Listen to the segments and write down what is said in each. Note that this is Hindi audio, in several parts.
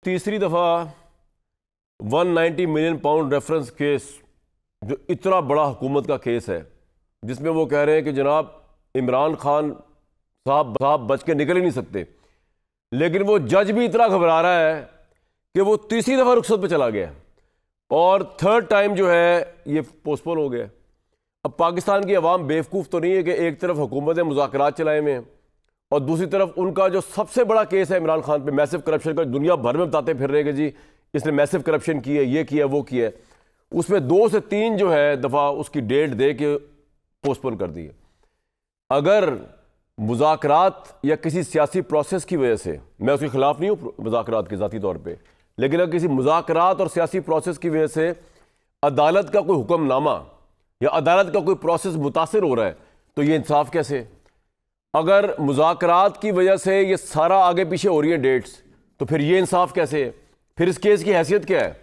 तीसरी दफ़ा 190 मिलियन पाउंड रेफरेंस केस, जो इतना बड़ा हुकूमत का केस है, जिसमें वो कह रहे हैं कि जनाब इमरान खान साहब बच के निकल ही नहीं सकते, लेकिन वो जज भी इतना घबरा रहा है कि वो तीसरी दफ़ा रुखसत पे चला गया और थर्ड टाइम जो है ये पोस्टपोन हो गया। अब पाकिस्तान की अवाम बेवकूफ़ तो नहीं है कि एक तरफ हुकूमत ने मुज़ाकरात चलाए हुए हैं और दूसरी तरफ उनका जो सबसे बड़ा केस है इमरान खान पे, मैसिव करप्शन का, दुनिया भर में बताते फिर रहे कि जी इसने मैसिव करप्शन की है, ये किया वो किया है, उसमें 2 से 3 जो है दफ़ा उसकी डेट दे के पोस्टपोन कर दी है। अगर मुज़ाकरात या किसी सियासी प्रोसेस की वजह से, मैं उसके खिलाफ नहीं हूँ मुज़ाकरात के ज़ाती तौर पर, लेकिन अगर किसी मुज़ाकरात और सियासी प्रोसेस की वजह से अदालत का कोई हुक्मनामा या अदालत का कोई प्रोसेस मुतासिर हो रहा है तो ये इंसाफ कैसे? अगर मुज़ाकरात की वजह से ये सारा आगे पीछे हो रही है डेट्स, तो फिर ये इंसाफ कैसे है? फिर इस केस की हैसियत क्या है?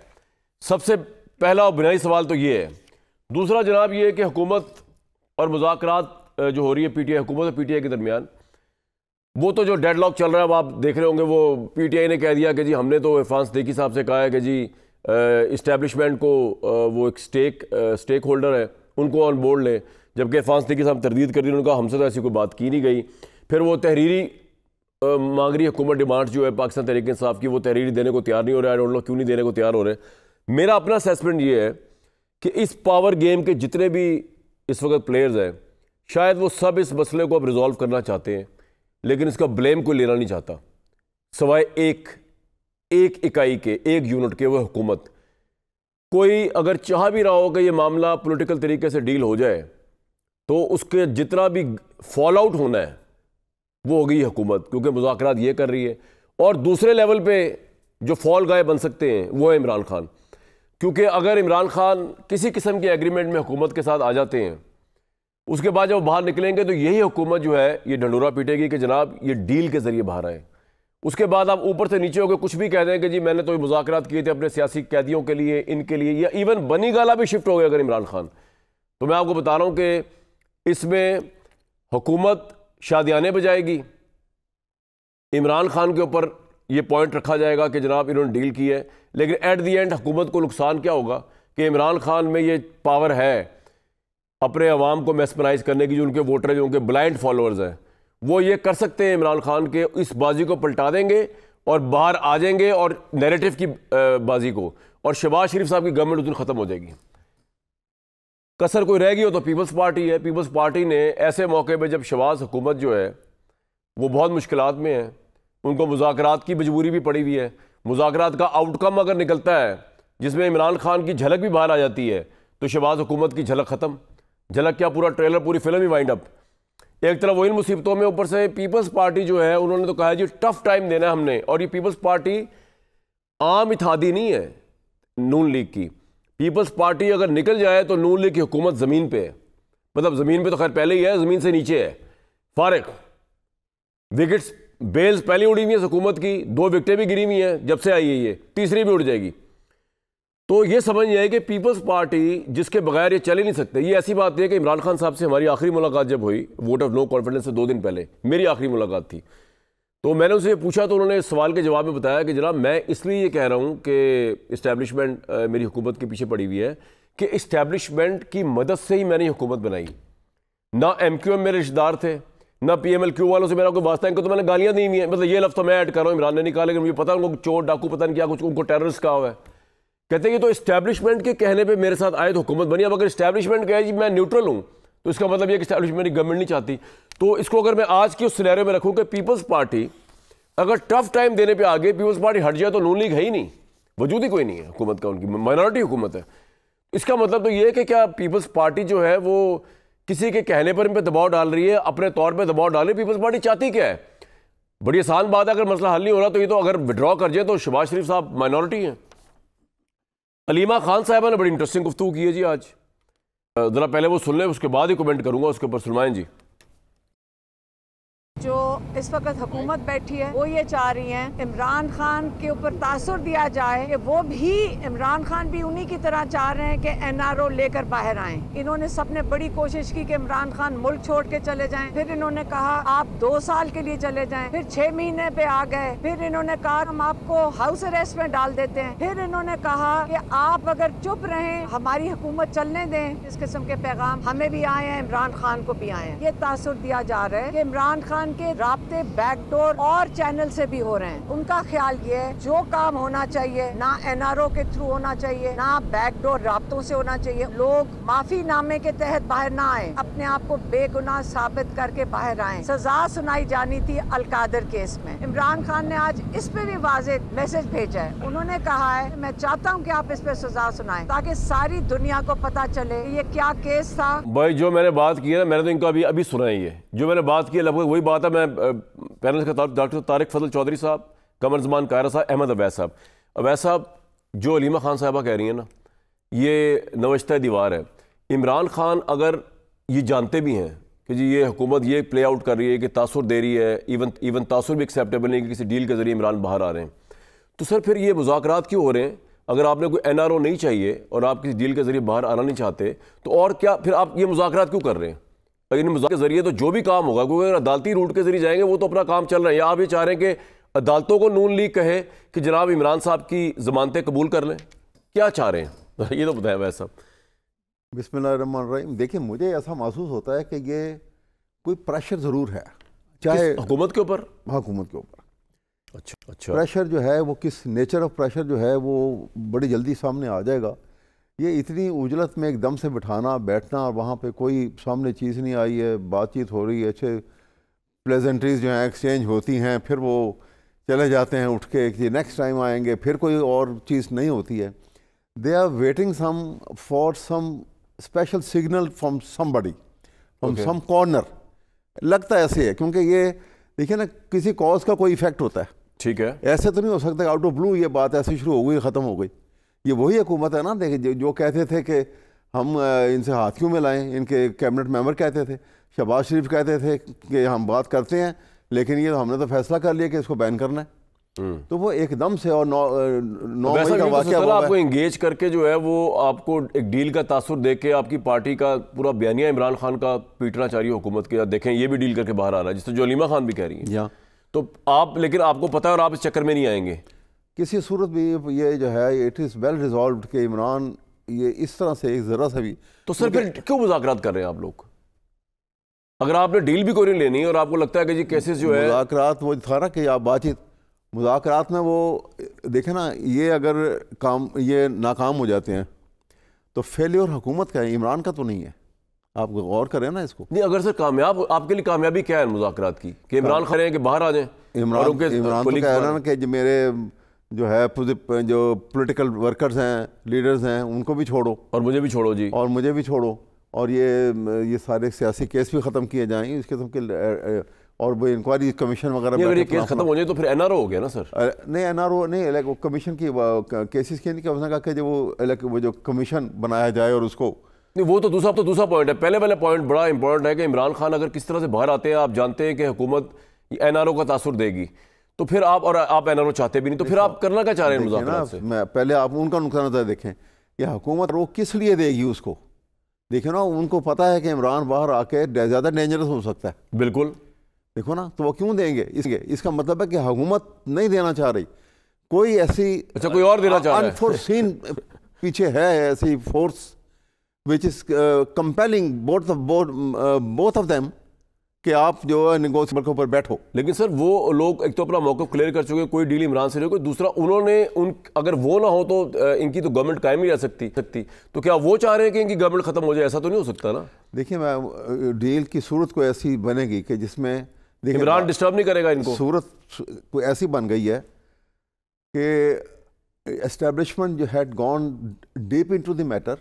सबसे पहला और बुनियादी सवाल तो ये है। दूसरा जनाब ये है कि हुकूमत और मुज़ाकरात जो हो रही है पीटीआई, हुकूमत और पीटीआई के दरमियान, वो तो जो डेडलॉक चल रहा है, वो आप देख रहे होंगे, वो पीटीआई ने कह दिया कि जी हमने तो इरफान सिद्दीकी साहब से कहा है कि जी इस्टेब्लिशमेंट को वो एक स्टेक होल्डर है, उनको ऑन बोर्ड लें, जबकि इरफान सिद्दीकी साहब तरदीद कर दी, उन्होंने कहा हमसे तो ऐसी कोई बात की नहीं गई। फिर वो तहरीरी मांग रही हुकूमत, डिमांड जो है पाकिस्तान तहरीक इंसाफ की, वो तहरीरी देने को तैयार नहीं हो रहा है। आई डोंट नो क्यों नहीं देने को तैयार हो रहे। मेरा अपना असेसमेंट ये है कि इस पावर गेम के जितने भी इस वक्त प्लेयर्स हैं, शायद वो सब इस मसले को अब रिजॉल्व करना चाहते हैं, लेकिन इसका ब्लेम कोई लेना नहीं चाहता सवाए एक इकाई के, एक यूनिट के, वो हुकूमत। कोई अगर चाह भी रहा हो कि ये मामला पॉलिटिकल तरीके से डील हो जाए, तो उसके जितना भी फॉल आउट होना है वो होगी हुकूमत, क्योंकि मुज़ाकरात ये कर रही है। और दूसरे लेवल पे जो फॉल गाय बन सकते हैं वो है इमरान खान, क्योंकि अगर इमरान खान किसी किस्म के एग्रीमेंट में हुकूमत के साथ आ जाते हैं, उसके बाद जब वो बाहर निकलेंगे तो यही हुकूमत जो है ये ढंडोरा पीटेगी कि जनाब ये डील के जरिए बाहर आए। उसके बाद आप ऊपर से नीचे होकर कुछ भी कह दें कि जी मैंने तो मुज़ाकरात किए थे अपने सियासी कैदियों के लिए, इनके लिए, या इवन बनी गाला भी शिफ्ट हो गया अगर इमरान खान, तो मैं आपको बता रहा हूँ कि इसमें हुकूमत शादियाने बजाएगी, इमरान खान के ऊपर ये पॉइंट रखा जाएगा कि जनाब इन्होंने डील की है, लेकिन एट दी एंड हुकूमत को नुकसान क्या होगा कि इमरान खान में ये पावर है अपने अवाम को मैस्मराइज करने की, जो उनके वोटर हैं, जो उनके ब्लाइंड फॉलोअर्स हैं, वो ये कर सकते हैं इमरान खान के इस बाजी को पलटा देंगे और बाहर आ जाएंगे और नैरेटिव की बाजी को, और शहबाज शरीफ साहब की गवर्नमेंट उस दिन ख़त्म हो जाएगी। कसर कोई रह गई हो तो पीपल्स पार्टी है। पीपल्स पार्टी ने ऐसे मौके पे जब शहबाज हुकूमत जो है वो बहुत मुश्किलात में है, उनको मुज़ाकरात की मजबूरी भी पड़ी हुई है, मुज़ाकरात का आउटकम अगर निकलता है जिसमें इमरान खान की झलक भी बाहर आ जाती है, तो शहबाज हुकूमत की झलक ख़त्म। झलक क्या, पूरा ट्रेलर, पूरी फिल्म ही वाइंड अप। एक तरफ वो इन मुसीबतों में, ऊपर से पीपल्स पार्टी जो है उन्होंने तो कहा है जी टफ टाइम देना है हमने, और ये पीपल्स पार्टी आम इत्तेहादी नहीं है नून लीग की। पीपल्स पार्टी अगर निकल जाए तो नून लीग की हुकूमत ज़मीन पे है, मतलब ज़मीन पे तो खैर पहले ही है, ज़मीन से नीचे है, फारिग। विकेट्स, बेल्स पहले उड़ी हुई है हुकूमत की, 2 विकेटें भी गिरी हुई हैं जब से आई है, ये तीसरी भी उड़ जाएगी। तो ये समझ नहीं आए कि पीपल्स पार्टी जिसके बगैर ये चल ही नहीं सकते। ये ऐसी बात है कि इमरान खान साहब से हमारी आखिरी मुलाकात जब हुई, वोट ऑफ नो कॉन्फिडेंस से 2 दिन पहले मेरी आखिरी मुलाकात थी, तो मैंने उनसे पूछा तो उन्होंने इस सवाल के जवाब में बताया कि जनाब मैं इसलिए ये कह रहा हूँ कि इस्टेब्लिशमेंट मेरी हुकूमत के पीछे पड़ी हुई है कि इस्टेब्लिशमेंट की मदद से ही मैंने हुकूमत बनाई। ना MQM मेरे रिश्तेदार थे, ना PMLQ वालों से मेरा कोई वास्ता, इनको तो मैंने गालियाँ दी हुई हैं, मतलब ये लफ्ज़ तो मैं ऐड कर रहा हूँ, इमरान ने निकाले, लेकिन मुझे पता है उनको चोर डाकू पता नहीं क्या कुछ, उनको टेररिस्ट कहा हुआ है। कहते हैं कि तो इस्टेब्लिशमेंट के कहने पे मेरे साथ आए तो हुकूमत बनी। अब अगर इस्टेब्लिशमेंट कहे जी मैं न्यूट्रल हूँ, तो इसका मतलब ये कि इस्टेब्लिशमेंट की गवर्नमेंट नहीं चाहती। तो इसको अगर मैं आज की उस सिनेरियो में रखूँ कि पीपल्स पार्टी अगर टफ टाइम देने पे आगे पीपल्स पार्टी हट जाए तो नून लीग है ही नहीं, वजूद ही कोई नहीं है हुकूमत का, उनकी माइनॉरिटी हुकूमत है। इसका मतलब तो ये है कि क्या पीपल्स पार्टी जो है वो किसी के कहने पर इन पर दबाव डाल रही है, अपने तौर पर दबाव डाल रही है। पीपल्स पार्टी चाहती क्या है? बड़ी आसान बात है, अगर मसला हल नहीं हो रहा तो ये तो अगर विड्रॉ कर जाए तो शहबाज शरीफ साहब माइनॉरिटी हैं। अलीमा खान साहबा ने बड़ी इंटरेस्टिंग गुफ्तगू की है जी आज, ज़रा पहले वो सुन लें, उसके बाद ही कमेंट करूंगा, उसके ऊपर सुनवाएं जी। जो इस वक्त हुकूमत बैठी है वो ये चाह रही है इमरान खान के ऊपर तासुर दिया जाए कि वो भी, इमरान खान भी उन्हीं की तरह चाह रहे हैं कि एनआरओ लेकर बाहर आए। इन्होंने सबने बड़ी कोशिश की कि इमरान खान मुल्क छोड़ के चले जाएं, फिर इन्होंने कहा आप 2 साल के लिए चले जाएं, फिर 6 महीने पे आ गए, फिर इन्होंने कहा हम आपको हाउस अरेस्ट में डाल देते हैं, फिर इन्होंने कहा कि आप अगर चुप रहें हमारी हुकूमत चलने दें। इस किस्म के पैगाम हमें भी आए हैं, इमरान खान को भी आए हैं। ये तासुर दिया जा रहा है कि इमरान खान के राब्ते बैकडोर और चैनल से भी हो रहे हैं। उनका ख्याल ये है जो काम होना चाहिए ना एनआरओ के थ्रू होना चाहिए ना बैकडोर राब्तों से होना चाहिए। लोग माफी नामे के तहत बाहर ना आए, अपने आप को बेगुनाह साबित करके बाहर आए। सजा सुनाई जानी थी अलकादर केस में। इमरान खान ने आज इस पे भी वाज़ेह मैसेज भेजा है। उन्होंने कहा है मैं चाहता हूँ कि आप इस पे सजा सुनाएं ताकि सारी दुनिया को पता चले ये क्या केस था। भाई जो मैंने बात की है ना, मैंने तो इनको अभी सुना ही है। जो मैंने बात की है लगभग वही बात है। मैं पैनल का डॉक्टर तारिक फजल चौधरी साहब, कमर जमान कायरा साहब, अहमद अवैस साहब। अवैस साहब, जो अलीमा खान साहबा कह रही है ना, ये नवश्ता दीवार है। इमरान खान अगर ये जानते भी हैं कि जी ये हुकूमत ये प्ले आउट कर रही है कि तासुर दे रही है, इवन तासुर भी एक्सेप्टेबल नहीं कि किसी डील के जरिए इमरान बाहर आ रहे हैं, तो सर फिर ये मुज़ाकरात क्यों हो रहे हैं? अगर आपने कोई एनआरओ नहीं चाहिए और आप किसी डील के जरिए बाहर आना नहीं चाहते तो और क्या फिर आप ये मुज़ाकरात क्यों कर रहे हैं? इन मुज़ाकरात के जरिए तो जो भी काम होगा, क्योंकि अगर अदालती रूट के जरिए जाएंगे वो तो अपना काम चल रहा है, या आप ये चाह रहे हैं कि अदालतों को नून लीग कहे कि जनाब इमरान साहब की ज़मानतें कबूल कर लें? क्या चाह रहे हैं ये तो बताएं वैसे साहब। बिस्मिल्लाहिर्रहमानिर्रहीम। देखिए, मुझे ऐसा महसूस होता है कि ये कोई प्रेशर ज़रूर है, चाहे हुकूमत के ऊपर, हुकूमत के ऊपर। अच्छा प्रेशर जो है वो किस नेचर ऑफ प्रेशर जो है वो बड़ी जल्दी सामने आ जाएगा। ये इतनी उजलत में एकदम से बिठाना बैठना और वहाँ पे कोई सामने चीज़ नहीं आई है, बातचीत हो रही है, अच्छे प्लेजेंट्रीज जो हैं एक्सचेंज होती हैं, फिर वो चले जाते हैं उठ के कि नेक्स्ट टाइम आएंगे, फिर कोई और चीज़ नहीं होती है। They are waiting some for some special signal from somebody, from some corner. लगता ऐसे है क्योंकि ये देखिए ना, किसी कॉज का कोई इफेक्ट होता है, ठीक है। ऐसे तो नहीं हो सकता आउट ऑफ ब्लू ये बात ऐसी शुरू हो गई ख़त्म हो गई। ये वही हुकूमत है ना, देखिए जो कहते थे कि हम इनसे हाथ क्यों मिलाएं, इनके कैबिनेट मेंबर कहते थे, शहबाज शरीफ कहते थे कि हम बात करते हैं लेकिन ये हमने तो फैसला कर लिया कि इसको बैन करना है। तो वो एकदम से और 9 मई का वाक़या आपको इंगेज करके जो है वो आपको एक डील का तासुर दे के आपकी पार्टी का पूरा बयानिया इमरान खान का पीटना चाहिए हुकूमत के, देखें ये भी डील करके बाहर आ रहा है, जिससे जो अलीमा खान भी कह रही है। तो आप, लेकिन आपको पता है और आप इस चक्कर में नहीं आएंगे किसी सूरत भी। ये जो है इट इज़ वेल रिजॉल्व्ड कि इमरान ये इस तरह से ज़रा सा भी, तो सर फिर क्यों मुज़ाकरात कर रहे हैं आप लोग? अगर आपने डील भी कोई नहीं लेनी और आपको लगता है कि जी केसेस जो है मुज़ाकरात, वो था ना कि आप बातचीत मुज़ाकरात में वो देखें ना, ये अगर काम ये नाकाम हो जाते हैं तो फेलियर हुकूमत का है, इमरान का तो नहीं है। आप गौर करें ना इसको। नहीं, अगर सर कामयाब, आपके लिए कामयाबी क्या है मुज़ाकरात की कि इमरान खान कि बाहर आ जाए? इमरान तो कह रहा है ना कि मेरे जो है जो पॉलिटिकल वर्कर्स हैं, लीडर्स हैं, उनको भी छोड़ो और मुझे भी छोड़ो जी, और मुझे भी छोड़ो, और ये सारे सियासी केस भी ख़त्म किए जाएँ इस किस्म के, और वो इंक्वायरी कमीशन वगैरह। अगर ये केस खत्म हो जाए तो फिर एनआरओ हो गया ना सर? नहीं, एनआरओ नहीं, वो कमीशन की केसेस की नहीं, कि उसने कहा कि जो वो जो कमीशन बनाया जाए और उसको नहीं, वो तो दूसरा पॉइंट है। पहले वाला पॉइंट बड़ा इंपॉर्टेंट है कि इमरान खान अगर किस तरह से बाहर आते हैं, आप जानते हैं कि हुकूमत एनआरओ का तासुर देगी, तो फिर आप एनआरओ चाहते भी नहीं, तो फिर आप करना क्या चाह रहे हैं मुज़ाकरात से? मैं पहले आप उनका नुकसान देखें कि हुकूमत वो किस लिए देगी उसको। देखो ना, उनको पता है कि इमरान बाहर आके ज़्यादा डेंजरस हो सकता है। बिल्कुल, देखो ना, तो वो क्यों देंगे? इसका मतलब है कि हुकूमत नहीं देना चाह रही, कोई ऐसी, अच्छा कोई और देना चाह रहा है, अनफोर्सीन पीछे है ऐसी force which is compelling both of them कि आप जो है नेगोशिएबल के ऊपर बैठो। लेकिन सर वो लोग एक तो अपना मौक़िफ़ क्लियर कर चुके, कोई डील इमरान से नहीं, कोई दूसरा उन्होंने अगर वो ना हो तो इनकी तो गवर्नमेंट कायम नहीं रह सकती। तो क्या वो चाह रहे हैं कि इनकी गवर्नमेंट खत्म हो जाए? ऐसा तो नहीं हो सकता ना। देखिए, मैं डील की सूरत को ऐसी बनेगी कि जिसमें इमरान डिस्टर्ब नहीं करेगा इनको। सूरत कोई ऐसी बन गई है कि एस्टेब्लिशमेंट जो had gone deep into the matter,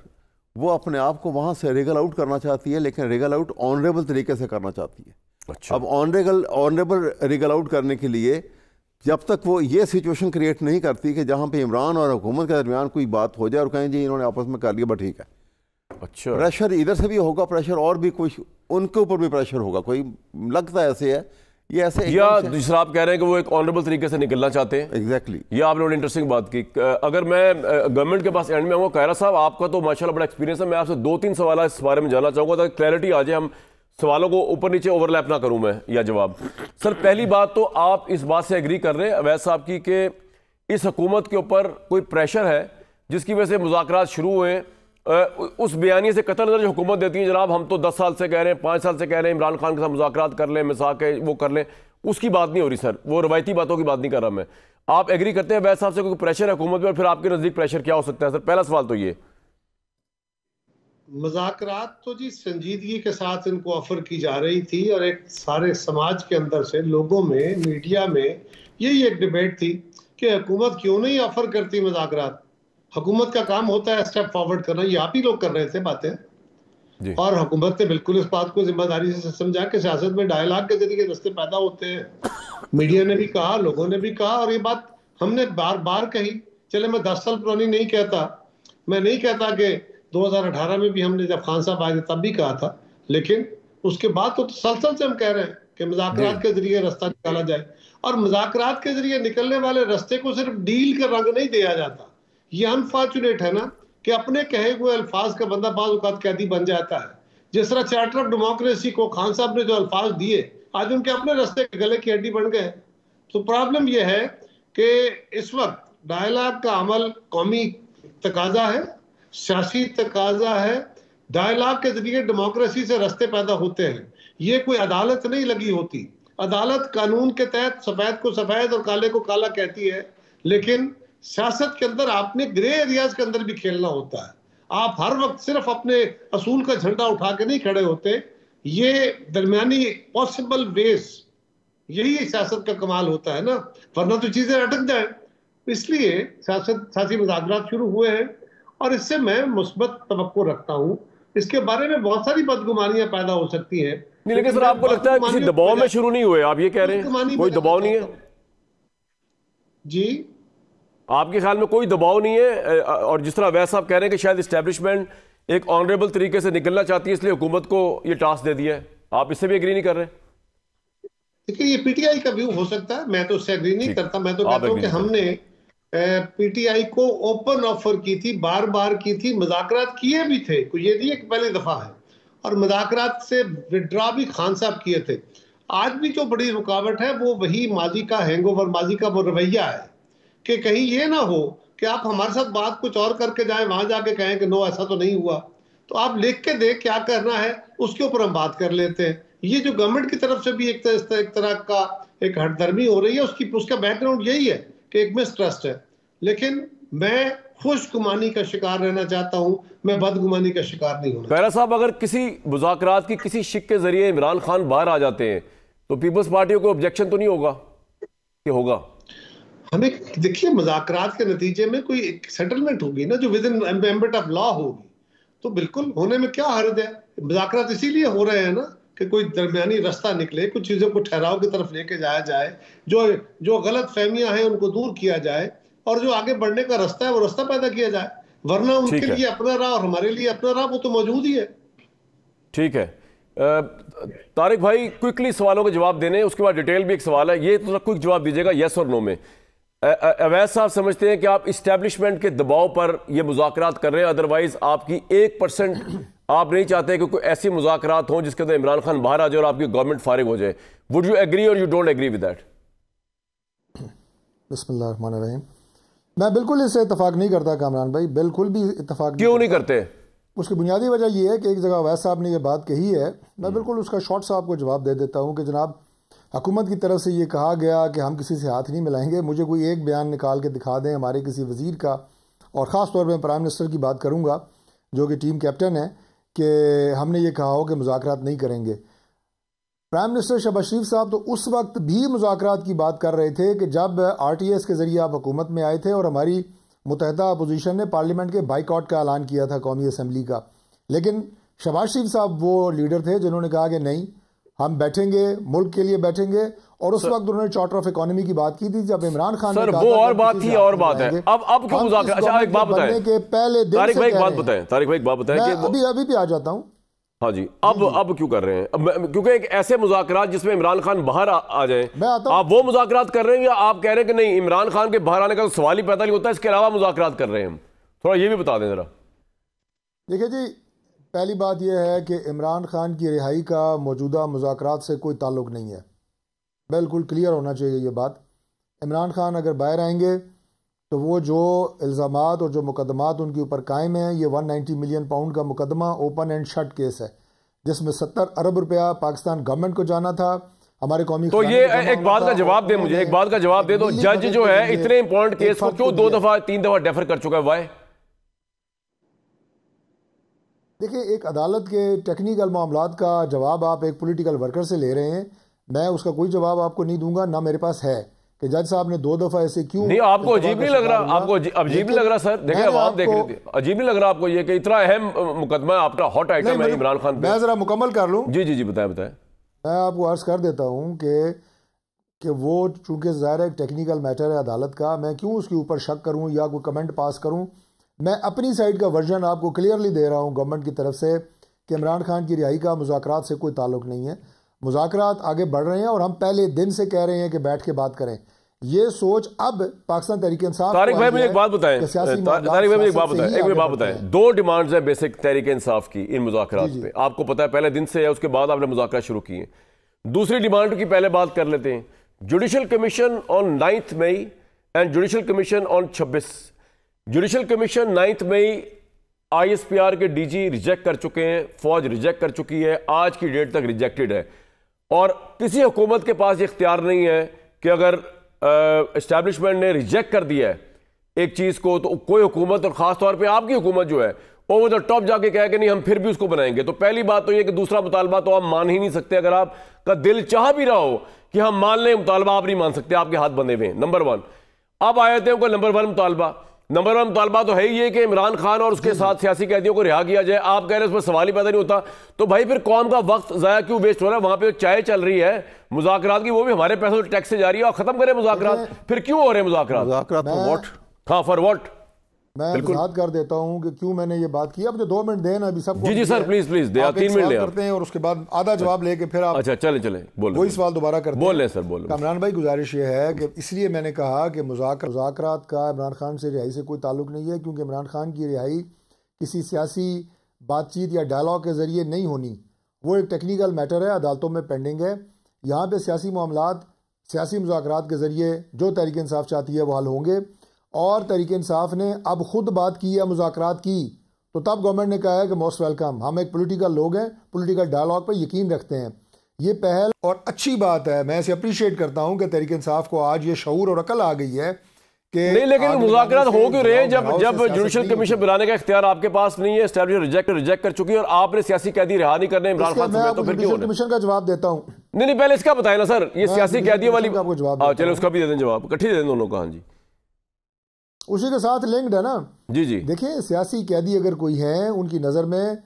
वो अपने आप को वहाँ से रिगल आउट करना चाहती है, लेकिन रिगल आउट ऑनरेबल तरीके से करना चाहती है। अच्छा। अब ऑनरेबल रिगल आउट करने के लिए जब तक वो ये सिचुएशन क्रिएट नहीं करती कि जहाँ पे इमरान और हुकूमत के दरमियान कोई बात हो जाए और कहें जी इन्होंने आपस में कर लिया, बस ठीक है। अच्छा, प्रेशर इधर से भी होगा, प्रेशर और भी कुछ उनके ऊपर भी प्रेशर होगा, कोई लगता है ऐसे है, ये ऐसे या जिस आप कह रहे हैं कि वो एक ऑनरेबल तरीके से निकलना चाहते हैं। एग्जैक्टली ये आपने बड़ी इंटरेस्टिंग बात की। अगर मैं गवर्नमेंट के पास एंड में आऊँगा, कायरा साहब आपका तो माशाल्लाह बड़ा एक्सपीरियंस है, मैं आपसे 2-3 सवाल इस बारे में जानना चाहूँगा ताकि क्लैरिटी आ जाए, हम सवालों को ऊपर नीचे ओवरलैप ना करूँ मैं या जवाब। सर पहली बात तो आप इस बात से एग्री कर रहे हैं अवैध साहब की कि इस हुकूमत के ऊपर कोई प्रेशर है जिसकी वजह से मुज़ाकरात शुरू हुए? उस बयानी से कतल नज़र जो हुकूमत देती है, जनाब हम तो 10 साल से कह रहे हैं, 5 साल से कह रहे हैं इमरान खान के साथ मुज़ाकरात कर लें, मिसाक है वो कर लें, उसकी बात नहीं हो रही सर, वो रवायती बातों की बात नहीं कर रहा मैं। आप एग्री करते हैं वैसे साहब से कोई प्रेशर है हुकूमत पर? फिर आपके नज़दीक प्रेशर क्या हो सकता है सर? पहला सवाल तो ये। मुज़ाकरात तो जी संजीदगी के साथ इनको ऑफर की जा रही थी और एक सारे समाज के अंदर से लोगों में, मीडिया में यही एक डिबेट थी कि हुकूमत क्यों नहीं ऑफर करती मुज़ाकरात। हुकूमत का काम होता है स्टेप फॉरवर्ड करना, ये आप ही लोग कर रहे थे बातें, और हुकूमत ने बिल्कुल इस बात को जिम्मेदारी से समझा कि सियासत में डायलॉग के जरिए रास्ते पैदा होते हैं। मीडिया ने भी कहा, लोगों ने भी कहा, और ये बात हमने बार बार कही। चले मैं 10 साल पुरानी नहीं कहता, मैं नहीं कहता कि 2018 में भी हमने जब खान साहब आए थे तब भी कहा था, लेकिन उसके बाद तो तसलसल से हम कह रहे हैं कि मुज़ाकरात के जरिए रास्ता निकाला जाए। और मुज़ाकरात के जरिए निकलने वाले रास्ते को सिर्फ डील का रंग नहीं दिया जाता। ये अनफॉर्चुनेट है ना कि अपने कहे हुए अल्फाज का बंदा बाज़ औक़ात कैदी बन जाता है। जिस तरह चार्टर ऑफ डेमोक्रेसी को खान साहब ने जो अल्फाज दिए, आज उनके अपने रास्ते गले की हड्डी बन गए। तो प्रॉब्लम यह है कि इस वक्त डायलॉग का अमल कौमी तकाजा है, सियासी तकाजा है। डायलॉग के जरिए डेमोक्रेसी से रास्ते पैदा होते हैं। ये कोई अदालत नहीं लगी होती। अदालत कानून के तहत सफेद को सफेद और काले को काला कहती है, लेकिन सियासत के अंदर आपने ग्रे एरियाज के अंदर भी खेलना होता है। आप हर वक्त सिर्फ अपने असूल का झंडा उठा के नहीं खड़े होते। ये दरमियानी पॉसिबल वेज, यही सियासत का कमाल होता है ना, वरना तो चीजें अटक जाए। इसलिए सियासी मुज़ाकरात शुरू हुए हैं और इससे मैं मुस्बत तवक्को रखता हूँ। इसके बारे में बहुत सारी बदगुमानियां पैदा हो सकती हैं। नहीं, लेकिन सर आपको लगता है किसी दबाव में शुरू नहीं हुए? आप ये कह रहे हैं कोई दबाव नहीं है? जी, आपके ख्याल में कोई दबाव नहीं है? और जिस तरह वैसा आप कह रहे हैं कि शायद इस्टेब्लिशमेंट एक ऑनरेबल तरीके से निकलना चाहती है, इसलिए हुकूमत को ये टास्क दे दिया है, आप इससे भी एग्री नहीं कर रहे? देखिए, ये पीटीआई का व्यू हो सकता है, मैं तो उससे एग्री नहीं करता। मैं तो कहता हूँ कि हमने पीटीआई को ओपन ऑफर की थी, बार बार की थी, मुज़ाकरात किए भी थे, कोई ये नहीं है कि पहली दफा है, और मुज़ाकरात से विड्रॉ भी खान साहब किए थे। आज भी जो बड़ी रुकावट है वो वही माजी का हैंगओवर, माजी का वो रवैया है कि कहीं ये ना हो कि आप हमारे साथ बात कुछ और करके जाएं, वहां जाके कहें कि नो ऐसा तो नहीं हुआ। तो आप लिख के दे क्या करना है, उसके ऊपर हम बात कर लेते हैं। ये जो गवर्नमेंट की तरफ से भी एक तरह का एक हटदर्मी हो रही है, उसका बैकग्राउंड यही है कि एक मिसट्रस्ट है। लेकिन मैं खुशगुमानी का शिकार रहना चाहता हूं, मैं बदगुमानी का शिकार नहीं होना। कायरा साहब, अगर किसी मुज़ाकरात की किसी शिक के जरिए इमरान खान बाहर आ जाते हैं तो पीपल्स पार्टी को ऑब्जेक्शन तो नहीं होगा कि होगा? हमें देखिए, मुज़ाकरात के नतीजे में कोई एक सेटलमेंट होगी ना जो with in ambit of law होगी, तो बिल्कुल होने में क्या हर्ज है। मुज़ाकरात इसीलिए हो रहे हैं ना कि कोई दरमियानी रास्ता निकले, कुछ चीजों को ठहराव की तरफ लेके जाया जाए, जो गलत फहमियां हैं उनको दूर किया जाए, और जो आगे बढ़ने का रास्ता है वो रास्ता पैदा किया जाए। वरना उनके लिए अपना राह और हमारे लिए अपना राह वो तो मौजूद ही है। ठीक है तारिक भाई, क्विकली सवालों के जवाब देने, उसके बाद डिटेल भी एक सवाल है, ये तो क्विक जवाब दीजिएगा यस और नो में। अवैध साहब समझते हैं कि आप इस्टेब्लिशमेंट के दबाव पर ये मुज़ाकरात कर रहे हैं, अदरवाइज आपकी 1% आप नहीं चाहते कि कोई ऐसी मुज़ाकरात हो जिसके अंदर इमरान खान बाहर आ जाए और आपकी गवर्नमेंट फारिग हो जाए। Would you agree or you don't agree with that? बिस्मिल्लाहिर्रहमानिर्रहीम, मैं बिल्कुल इससे इत्तेफाक नहीं करता कामरान भाई, बिल्कुल भी इत्तेफाक। क्यों नहीं करते? उसकी बुनियादी वजह यह है कि एक जगह अवैध साहब ने यह बात कही है, मैं बिल्कुल उसका शॉर्ट साहब को जवाब दे देता हूँ कि जनाब हुकूमत की तरफ से ये कहा गया कि हम किसी से हाथ नहीं मिलाएंगे। मुझे कोई एक बयान निकाल के दिखा दें हमारे किसी वजीर का, और ख़ास तौर पर प्राइम मिनिस्टर की बात करूँगा जो कि टीम कैप्टन है, कि हमने ये कहा हो कि मुज़ाकरात नहीं करेंगे। प्राइम मिनिस्टर शहबाज शरीफ साहब तो उस वक्त भी मुज़ाकरात की बात कर रहे थे कि जब RTS के ज़रिए आप हुकूमत में आए थे और हमारी मुत्तहिदा अपोजिशन ने पार्लियामेंट के बाइकआउट का ऐलान किया था कौमी असम्बली का। लेकिन शहबाज शरीफ साहब वो लीडर थे जिन्होंने कहा कि नहीं, हम बैठेंगे, मुल्क के लिए बैठेंगे, और उस वक्त उन्होंने चार्टर ऑफ इकोनॉमी की बात की थी। जब इमरान खान सर वो और बात थी और बात है, अब क्यों मुज़ाकरात? अच्छा एक बात बताएं के पहले दिन तारिक भाई, एक बात बताएं, तारिक भाई एक बात बताएं कि अभी भी आ जाता हूं। हाँ जी, अब क्यों कर रहे हैं? क्योंकि एक ऐसे मुज़ाकरात जिसमें इमरान खान बाहर आ जाए, आप वो मुज़ाकरात कर रहे हैं या आप कह रहे हैं कि नहीं, इमरान खान के बाहर आने का तो सवाल ही पैदा नहीं होता, इसके अलावा मुज़ाकरात कर रहे हैं हम? थोड़ा ये भी बता दें जरा। देखिए जी, पहली बात यह है कि इमरान खान की रिहाई का मौजूदा मुज़ाकरात से कोई ताल्लुक नहीं है, बिल्कुल क्लियर होना चाहिए ये बात। इमरान खान अगर बाहर आएंगे तो वो जो इल्ज़ामात और जो मुकदमात उनके ऊपर कायम हैं, ये 190 मिलियन पाउंड का मुकदमा ओपन एंड शट केस है, जिसमें 70 अरब रुपया पाकिस्तान गवर्नमेंट को जाना था, हमारे कौमी। तो ये एक बात का जवाब दे मुझे, एक बात का जवाब दे दो, जज जो है इतने इंपॉर्टेंट केस को क्यों 2 दफा 3 दफा डेफर कर चुका है? वाई? देखिए, एक अदालत के टेक्निकल मामलात का जवाब आप एक पॉलिटिकल वर्कर से ले रहे हैं, मैं उसका कोई जवाब आपको नहीं दूंगा, ना मेरे पास है कि जज साहब ने 2 दफा ऐसे क्यों। नहीं, आपको अजीब नहीं लग रहा? आपको अजीब नहीं लग रहा सर? देखिए, आप देख रहे थे, अजीब नहीं लग रहा आपको ये कि इतना अहम मुकदमा आपका, हॉट आइटम है इमरान खान पे? मैं जरा मुकम्मल कर लूं। जी जी जी, बताएं बताएं। मैं आपको अर्ज कर देता हूं कि वो चूंकि ज़ाहिर है टेक्निकल मैटर है अदालत का, मैं क्यों उसके ऊपर शक करूं या कोई कमेंट पास करूं। मैं अपनी साइड का वर्जन आपको क्लियरली दे रहा हूं गवर्नमेंट की तरफ से कि इमरान खान की रिहाई का मुज़ाकरात से कोई ताल्लुक नहीं है। मुज़ाकरात आगे बढ़ रहे हैं और हम पहले दिन से कह रहे हैं कि बैठ के बात करें। ये सोच अब पाकिस्तान तहरीक इंसाफ। तारिक भाई मुझे एक बात बताएं, तारिक भाई मुझे एक बात बताएं, एक बात बताएं। 2 डिमांड्स हैं बेसिक तहरीक इंसाफ की इन मुज़ाकरात पे, आपको पता है पहले दिन से है, उसके बाद आपने मुज़ाकरा शुरू किए। दूसरी डिमांड की पहले बात कर लेते हैं। Judicial commission on 9 May and judicial commission on 26। Judicial commission 9 मई ISPR के DG रिजेक्ट कर चुके हैं, फौज रिजेक्ट कर चुकी है, आज की डेट तक रिजेक्टेड है, और किसी हुकूमत के पास इख्तियार नहीं है कि अगर एस्टैब्लिशमेंट ने रिजेक्ट कर दिया है एक चीज़ को, तो कोई हुकूमत और ख़ास तौर पे आपकी हुकूमत जो है ओवर द टॉप जाके कहे कि नहीं हम फिर भी उसको बनाएंगे। तो पहली बात तो ये कि दूसरा मुतालबा तो आप मान ही नहीं सकते, अगर आपका दिल चाह भी रहा हो कि हम मान लें मुतालबा, आप नहीं मान सकते, आपके हाथ बंधे हुए हैं। नंबर 1। अब आए थे उनका नंबर 1 मुतालबा। नंबर 1 मुतालबा तो है ही ये कि इमरान खान और उसके साथ सियासी कैदियों को रिहा किया जाए। आप कह रहे हैं उस पर सवाल ही पैदा नहीं होता, तो भाई फिर कौम का वक्त ज़ाया क्यों वेस्ट हो रहा है? वहां पे चाय चल रही है मुज़ाकरात की, वो भी हमारे पैसों से टैक्स से जा रही है, और खत्म करें मुज़ाकरात। फिर क्यों हो रहे हैं मुज़ाकरात? हाँ, फॉर व्हाट? मैं वजाहत कर देता हूं कि क्यों मैंने ये बात की। अब जो 2 मिनट दें ना अभी सबको। जी जी सर, प्लीज प्लीज दे, 3 मिनट ले करते हैं और उसके बाद आधा जवाब लेके फिर आप। अच्छा चले चले, बोल वही सवाल दोबारा करते हैं। बोल रहे सर, बोल। कामरान भाई, गुजारिश ये है कि इसलिए मैंने कहा कि मुज़ाकरात का इमरान खान से रिहाई से कोई ताल्लुक नहीं है, क्योंकि इमरान खान की रिहाई किसी सियासी बातचीत या डायलॉग के जरिए नहीं होनी, वो एक टेक्निकल मैटर है, अदालतों में पेंडिंग है। यहाँ पे सियासी मामलात, सियासी मुज़ाकरात के जरिए जो तहरीक इंसाफ चाहती है वो हल होंगे, और तहरीक इंसाफ ने अब खुद बात की है मुज़ाकरात की, तो तब गवर्नमेंट ने कहा है कि मोस्ट वेलकम, हम एक पॉलिटिकल लोग हैं, पॉलिटिकल डायलॉग पर यकीन रखते हैं। ये पहल और अच्छी बात है, मैं इसे अप्रिशिएट करता हूं कि तहरीक इंसाफ को आज ये शऊर और अकल आ गई है कि नहीं, लेकिन मुज़ाकरात हो क्यों रहे हैं जब जुडिशल कमीशन बनाने का इख्तियार आपके पास नहीं है? एस्टैब्लिश रिजेक्ट कर चुकी है और आपने सियासी कैदी रिहा नहीं करने इमरान खान से, तो फिर क्यों? कमीशन का जवाब देता हूं। नहीं, पहले इसका बताए ना सर, ये सियासी कैदियों वाली। चलो उसका भी दे दें जवाब, इकट्ठी दे दें दोनों का। हाँ जी, उसी के साथ लिंक्ड है ना। जी जी। देखिए, सियासी कैदी अगर कोई है, उनकी नज़र में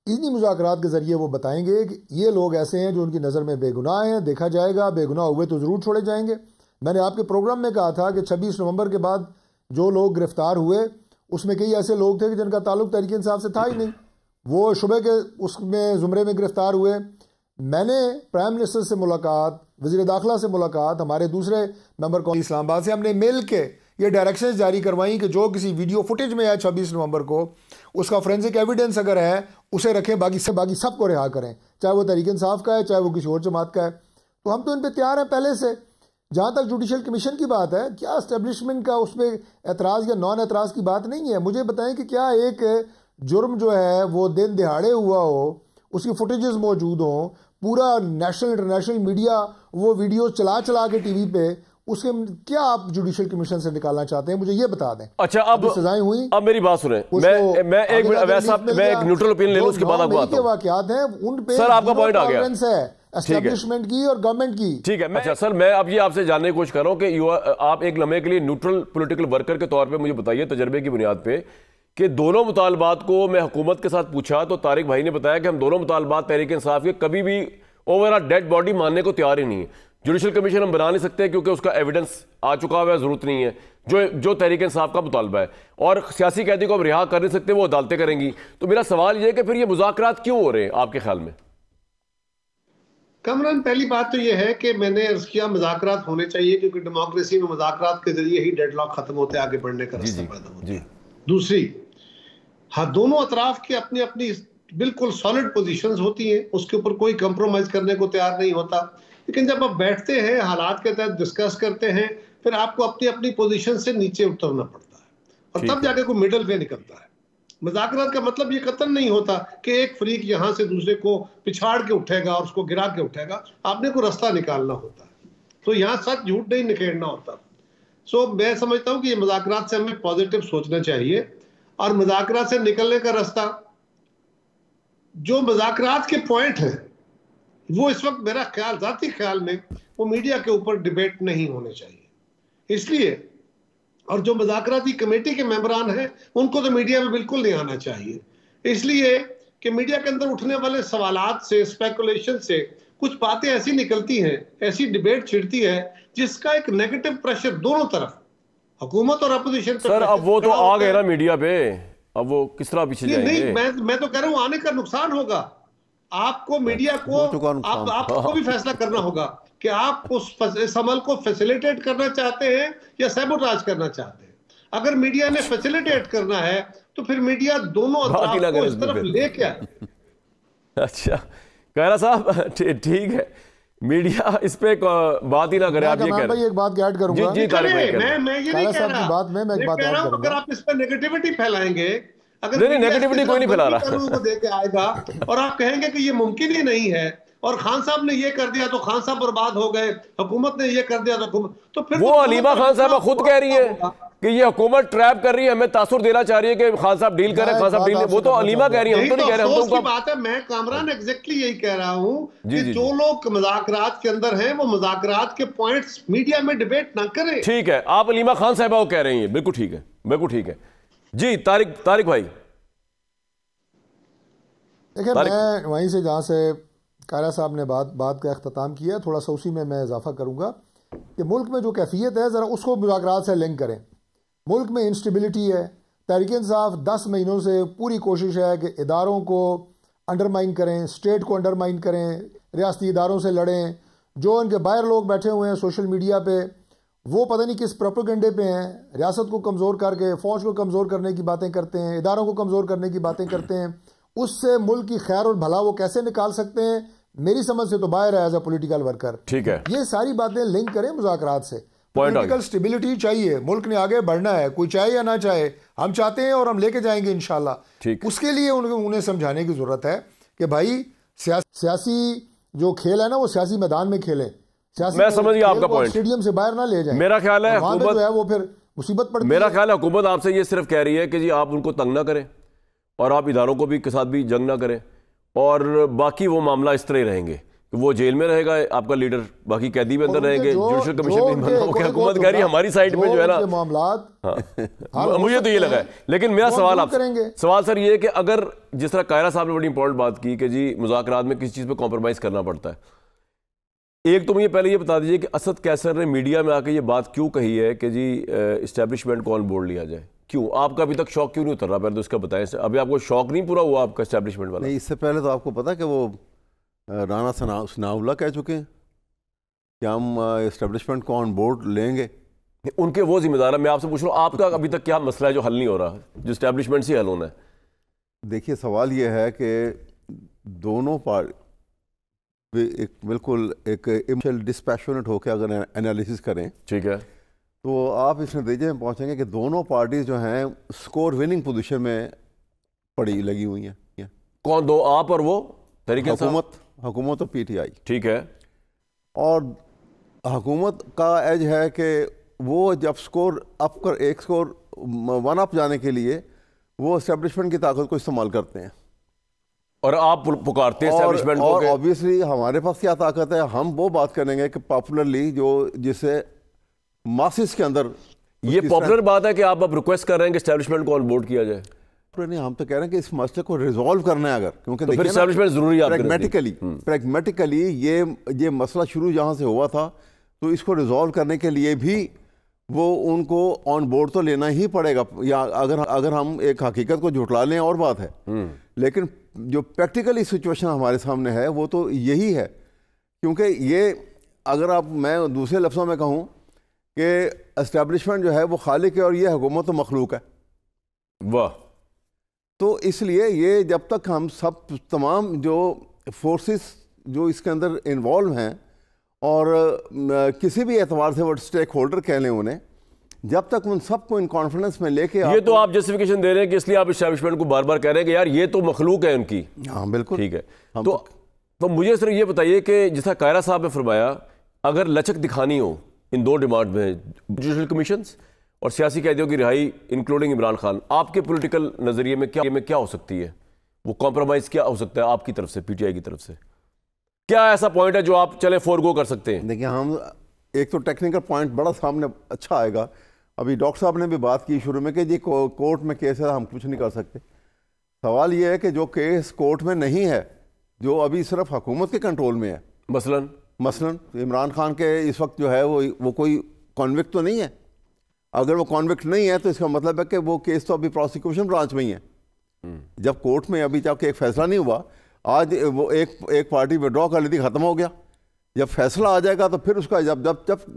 इन्हीं मुज़ाकरात के जरिए वो बताएंगे कि ये लोग ऐसे हैं जो उनकी नज़र में बेगुनाह हैं, देखा जाएगा, बेगुनाह हुए तो ज़रूर छोड़े जाएंगे। मैंने आपके प्रोग्राम में कहा था कि 26 नवंबर के बाद जो लोग गिरफ्तार हुए उसमें कई ऐसे लोग थे कि जिनका ताल्लुक तहरीक इंसाफ से था ही नहीं, वो शुबे के उसमें ज़ुमरे में गिरफ्तार हुए। मैंने प्राइम मिनिस्टर से मुलाकात, वज़ीर दाखिला से मुलाकात, हमारे दूसरे मेंबर कौंसिल इस्लामाबाद से हमने मिल के ये डायरेक्शंस जारी करवाई कि जो किसी वीडियो फुटेज में है 26 नवंबर को, उसका फोरेंसिक एविडेंस अगर है उसे रखें, बाकी सबको रिहा करें, चाहे वो तहरीक इंसाफ का है, चाहे वो किसी और जमात का है। तो हम तो इन पर तैयार हैं पहले से। जहाँ तक जुडिशल कमीशन की बात है, क्या एस्टेब्लिशमेंट का उस पर एतराज़ या नॉन एतराज़ की बात नहीं है। मुझे बताएं कि क्या एक जुर्म जो है वो दिन दिहाड़े हुआ हो, उसकी फुटेजेस मौजूद हों, पूरा नेशनल इंटरनेशनल मीडिया वो वीडियो चला के टीवी पे, उसके क्या आप जुडिशल कमीशन से निकालना चाहते हैं, मुझे ये बता दें। अच्छा, अब सजाएं हुई, अब मेरी बात सुने, मैं एक न्यूट्रल ओपिनियन ले लूं, उसके बाद आपको आता हूं। वाकयात हैं उन पे सर, आपका पॉइंट आ गया है एस्टैब्लिशमेंट की और गवर्नमेंट की। ठीक है। अच्छा सर, मैं अब ये आपसे जानने की कोशिश कर रहा हूं कि आप एक लम्हे के लिए न्यूट्रल पॉलिटिकल वर्कर के तौर पे मुझे बताइए, तजर्बे की बुनियाद पे, कि दोनों मुतालबात को मैं हुकूमत के साथ पूछा तो तारिक भाई ने बताया कि हम दोनों मुतालबात तहरीक इंसाफ के कभी भी ओवर डेड बॉडी मानने को तैयार ही नहीं है। जुडिशल कमीशन हम बना नहीं सकते क्योंकि उसका एविडेंस आ चुका हुआ है, ज़रूरत नहीं है। जो तहरीक इंसाफ का मुतालबा है, और सियासी कैदी को हम रिहा कर नहीं सकते, वो अदालतें करेंगी। तो मेरा सवाल यह है कि फिर ये मुज़ाकरात क्यों हो रहे हैं आपके ख्याल में? कमरान, पहली बात तो यह है कि मैंने अर्ज किया मुज़ाकरात होने चाहिए, क्योंकि डेमोक्रेसी में मुज़ाकरात के जरिए ही डेडलॉक खत्म होते, आगे बढ़ने का रास्ता पैदा होता है। दूसरी, हाँ, दोनों अतराफ की अपनी अपनी बिल्कुल सॉलिड पोजीशंस होती हैं, उसके ऊपर कोई कंप्रोमाइज करने को तैयार नहीं होता। लेकिन जब आप बैठते हैं, हालात के तहत डिस्कस करते हैं, फिर आपको अपनी अपनी पोजीशन से नीचे उतरना पड़ता है, और तब जाके कोई मिडल वे निकलता है। मुज़ाकरात का मतलब ये कतई नहीं होता कि एक फरीक यहां से दूसरे को पिछाड़ के उठेगा और उसको गिरा के उठेगा। आपने कोई रास्ता निकालना होता है, तो यहाँ सच झूठ नहीं निखेरना होता। सो मैं समझता हूँ कि ये मुज़ाकरात से हमें पॉजिटिव सोचना चाहिए, और मुज़ाकरात से निकलने का रास्ता, जो मुज़ाकरात के पॉइंट हैं, वो इस वक्त मेरा ख्याल, जाती ख्याल में, वो मीडिया के ऊपर डिबेट नहीं होने चाहिए। इसलिए, और जो मुज़ाकराती कमेटी के मेंबरान हैं, उनको तो मीडिया में बिल्कुल नहीं आना चाहिए, इसलिए कि मीडिया के अंदर उठने वाले सवालात से, स्पेकुलेशन से कुछ बातें ऐसी निकलती हैं, ऐसी डिबेट छिड़ती है जिसका एक नेगेटिव प्रेशर दोनों तरफ, हुकूमत और अपोजिशन पे। सर अब वो तो आ गए ना मीडिया पे, अब वो किस तरह पीछे जाएंगे? नहीं, मैं तो कह रहा हूं आने का नुकसान होगा। आपको मीडिया को आपको भी फैसला करना होगा कि आप इस अमल को फैसिलिटेट करना चाहते हैं या सैबोटाज करना चाहते हैं। अगर मीडिया ने फैसिलिटेट करना है तो फिर मीडिया दोनों अतराफ को इस तरफ लेके आए। अच्छा कहरा साहब, ठीक है, मीडिया इस पे बात ही ना करे। आप ये कह रहे हैं, एक बात ऐड करूंगा। जी, मैं ये नहीं कह रहा, बात में मैं एक बात ऐड करूंगा। अगर आप इस पे नेगेटिविटी फैलाएंगे, अगर नहीं, नेगेटिविटी कोई नहीं फैला रहा, को देके आएगा और आप कहेंगे कि ये मुमकिन ही नहीं है, और खान साहब ने ये कर दिया तो खान साहब बर्बाद हो गए, हुकूमत ने ये कर दिया तो फिर वो अलीमा खान साहब खुद कह रही है कि ये हुकूमत ट्रैप कर रही है, हमें तासुर देना चाह रही है कि खान साहब डील करें, खान साहब डील। वो तो अलीमा कह रही है, हम तो नहीं कह रहे। हम तो बात है, मैं कामरान एग्जैक्टली यही कह रहा हूं कि जो लोग मुज़ाकरात के अंदर हैं, वो मुज़ाकरात के पॉइंट्स मीडिया में डिबेट ना करें। ठीक है, आप अलीमा खान साहबा को कह रही हैं, बिल्कुल ठीक है, बिल्कुल ठीक है। जी तारिक भाई, देखिए मैं वहीं से जहाँ से कारा साहब ने बात का अख्ताम किया, थोड़ा सा उसी में मैं इजाफा करूँगा कि मुल्क में जो कैफियत है, ज़रा उसको मुज़ाकरात से लिंक करें। मुल्क में इंस्टेबिलिटी है, तहरीक इंसाफ 10 महीनों से पूरी कोशिश है कि इदारों को अंडरमाइन करें, स्टेट को अंडरमाइन करें, रियासती इदारों से लड़ें। जो इनके बाहर लोग बैठे हुए हैं सोशल मीडिया पे, वो पता नहीं किस प्रोपेगेंडे पे हैं, रियासत को कमज़ोर करके फ़ौज को कमज़ोर करने की बातें करते हैं, इदारों को कमज़ोर करने की बातें करते हैं। उससे मुल्क की खैर और भला वो कैसे निकाल सकते हैं, मेरी समझ से तो बाहर है एज अ पॉलिटिकल वर्कर। ठीक है, ये सारी बातें लिंक करें मुज़ाकरात से। पॉलिटिकल स्टेबिलिटी चाहिए, मुल्क ने आगे बढ़ना है, कोई चाहे या ना चाहे, हम चाहते हैं और हम लेके जाएंगे इंशाल्लाह। उसके लिए उन्हें समझाने की जरूरत है कि भाई सियासी जो खेल है ना, वो सियासी मैदान में खेलें। मैं समझ गया आपका पॉइंट, स्टेडियम से बाहर ना ले जाए। मेरा ख्याल है हुकूमत है वो फिर मुसीबत पड़ती है। मेरा ख्याल है हुकूमत आपसे ये सिर्फ कह रही है कि जी आप उनको तंग ना करें और आप इदारों को भी के साथ भी जंग ना करें, और बाकी वो मामला इस तरह ही रहेंगे। वो जेल में रहेगा आपका लीडर, बाकी कैदी भी अंदर रहेंगे, जुडिशल कमीशन नहीं बनना। हुकूमत कह रही है हमारी साइड में जो है ना मामलात, हाँ, मुझे तो ये लगा है। लेकिन मेरा सवाल आपसे, सवाल सर ये है कि अगर जिस तरह कायरा साहब ने बड़ी इंपॉर्टेंट बात की कि जी मुज़ाकरात में किसी चीज़ पे कॉम्प्रोमाइज़ करना पड़ता है, एक तो मुझे पहले ये बता दीजिए कि असद कैसर ने मीडिया में आके ये बात क्यों कही है कि जी इस्टेब्लिशमेंट को ऑन बोर्ड लिया जाए? क्यों? आपका अभी तक शौक क्यों नहीं उतर रहा? पहले तो इसका बताएं, अभी आपको शौक नहीं पूरा हुआ आपका इस्टेब्लिशमेंट वाला? नहीं, इससे पहले तो आपको पता कि वो राना सनाउल्लाह कह चुके हैं कि हम इस्टेब्लिशमेंट को ऑन बोर्ड लेंगे। उनके वो जिम्मेदार है। मैं आपसे पूछ रहा हूँ आपका अभी तक क्या मसला है जो हल नहीं हो रहा, जो इस्टेब्लिशमेंट से हल होना है? देखिए सवाल ये है कि दोनों पार्टी बिल्कुल एक डिस्पैशनेट होकर अगर एनालिसिस करें, ठीक है, तो आप इस नतीजे में पहुंचेंगे कि दोनों पार्टीज जो हैं स्कोर विनिंग पोजीशन में लगी हुई हैं। कौन दो? आप और वो तरीके? हुकूमत और पीटीआई, ठीक है। और हुकूमत का एज है कि वो जब स्कोर अप कर एक स्कोर 1 अप जाने के लिए वो एस्टेब्लिशमेंट की ताकत को इस्तेमाल करते हैं, और आप पुकारते हैं एस्टेब्लिशमेंट को। और ऑब्वियसली हमारे पास क्या ताकत है, हम वो बात करेंगे कि पॉपुलरली जो जिसे मासिस के अंदर ये पॉपुलर बात है कि आप अब रिक्वेस्ट कर रहे हैं कि एस्टेब्लिशमेंट को ऑन बोर्ड किया जाए। नहीं, हम तो कह रहे हैं कि इस मसले को रिजॉल्व करना है अगर, क्योंकि तो फिर एस्टैब्लिशमेंट जरूरी है प्रैग्मेटिकली ये मसला शुरू जहाँ से हुआ था, तो इसको रिजॉल्व करने के लिए भी वो उनको ऑन बोर्ड तो लेना ही पड़ेगा। या अगर हम एक हकीकत को झुटला लें और बात है, लेकिन जो प्रैक्टिकली सिचुएशन हमारे सामने है वो तो यही है। क्योंकि ये अगर मैं दूसरे लफ्ज़ों में कहूँ कि एस्टैब्लिशमेंट जो है वो खालिक है और ये हुकूमत तो मखलूक है। वाह। तो इसलिए ये जब तक हम सब तमाम जो फोर्सेस जो इसके अंदर इन्वॉल्व हैं और किसी भी एतबार से वो स्टेक होल्डर कह लें उन्हें, जब तक उन सबको इन कॉन्फिडेंस में लेके ये तो आप जस्टिफिकेशन दे रहे हैं कि इसलिए आप एस्टैब्लिशमेंट को बार बार कह रहे हैं कि यार ये तो मखलूक है उनकी। हाँ बिल्कुल ठीक है। तो मुझे सिर्फ ये बताइए कि जैसा कायरा साहब ने फरमाया, अगर लचक दिखानी हो इन दो डिमांड में, जुडिशल कमीशन और सियासी कैदियों की रिहाई इंक्लूडिंग इमरान खान, आपके पॉलिटिकल नजरिए में क्या हो सकती है? वो कॉम्प्रोमाइज क्या हो सकता है आपकी तरफ से, पीटीआई की तरफ से? क्या ऐसा पॉइंट है जो आप चले फोरगो कर सकते हैं? देखिए, हम एक तो टेक्निकल पॉइंट बड़ा सामने अच्छा आएगा। अभी डॉक्टर साहब ने भी बात की शुरू में कि जी कोर्ट में केस है, हम कुछ नहीं कर सकते। सवाल ये है कि जो केस कोर्ट में नहीं है, जो अभी सिर्फ हुकूमत के कंट्रोल में है, मसलन इमरान खान के इस वक्त जो है वो कोई कॉन्विक्ट तो नहीं है। अगर वो कॉन्विक्ट नहीं है तो इसका मतलब है कि वो केस तो अभी प्रोसिक्यूशन ब्रांच में ही है। जब कोर्ट में अभी तक एक फैसला नहीं हुआ, आज वो एक पार्टी विड्रॉ कर ली थी, खत्म हो गया। जब फैसला आ जाएगा तो फिर उसका जब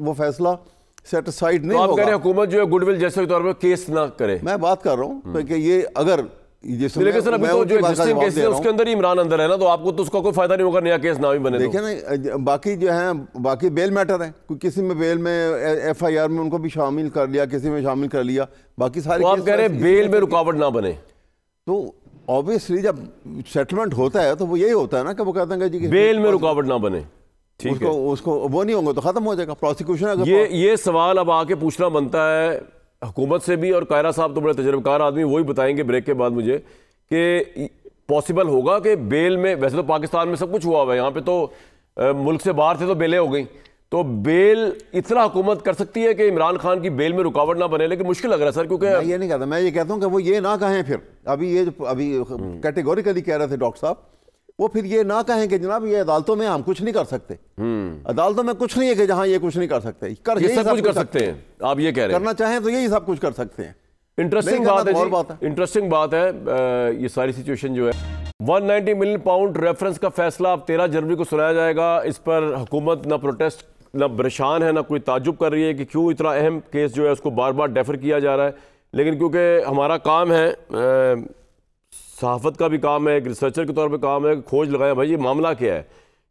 वो फैसला सेटिस्फाइड नहीं होगा, आप कह रहे हैं हुकूमत जो है गुडविल जैसे के तौर पर केस ना करे। मैं बात कर रहा हूँ कि ये अगर उसके अंदर ही इमरान अंदर है ना, तो आपको तो उसका कोई फायदा नहीं होगा, नया केस ना भी बने। देखिए ना, बाकी जो है बाकी बेल मैटर है, किसी में बेल में एफआईआर में उनको भी शामिल कर लिया, किसी में शामिल कर लिया, बाकी सारे। तो आप कह रहे हैं बेल में रुकावट ना बने, तो ऑब्वियसली जब सेटलमेंट होता है तो वो यही होता है ना कि वो कहते हैं जी बेल में रुकावट ना बने। ठीक है, उसको वो नहीं होंगे तो खत्म हो जाएगा प्रोसिक्यूशन। अगर ये सवाल अब आके पूछना बनता है हुकूमत से भी, और कायरा साहब तो बड़े तजर्बेकार आदमी, वही बताएंगे ब्रेक के बाद मुझे कि पॉसिबल होगा कि बेल में, वैसे तो पाकिस्तान में सब कुछ हुआ हुआ है, यहाँ पे तो मुल्क से बाहर थे तो बेलें हो गई, तो बेल इतना हुकूमत कर सकती है कि इमरान खान की बेल में रुकावट ना बने। लेकिन मुश्किल लग रहा है सर, क्योंकि मैं ये नहीं कहता, मैं ये कहता हूँ कि वो ये ना कहें फिर, अभी कैटेगोरिकली कह रहे थे डॉक्टर साहब, वो फिर ये ना कहें कि जनाब ये अदालतों में हम कुछ नहीं कर सकते। अदालतों में कुछ नहीं है कि जहां ये कुछ नहीं कर सकते, सब कुछ कर सकते हैं। आप ये कह रहे हैं करना चाहें तो यही सब कुछ कर सकते हैं। इंटरेस्टिंग बात है, इंटरेस्टिंग बात है ये सारी सिचुएशन जो है। 190 मिलियन पाउंड रेफरेंस का फैसला अब 13 जनवरी को सुनाया जाएगा। इस पर हुकूमत ना प्रोटेस्ट ना परेशान है, ना कोई ताजुब कर रही है कि क्यों इतना अहम केस जो है उसको बार बार डेफर किया जा रहा है। लेकिन क्योंकि हमारा काम है, सहाफ़त का भी काम है, एक रिसर्चर के तौर पे काम है, खोज लगाया भाई ये मामला क्या है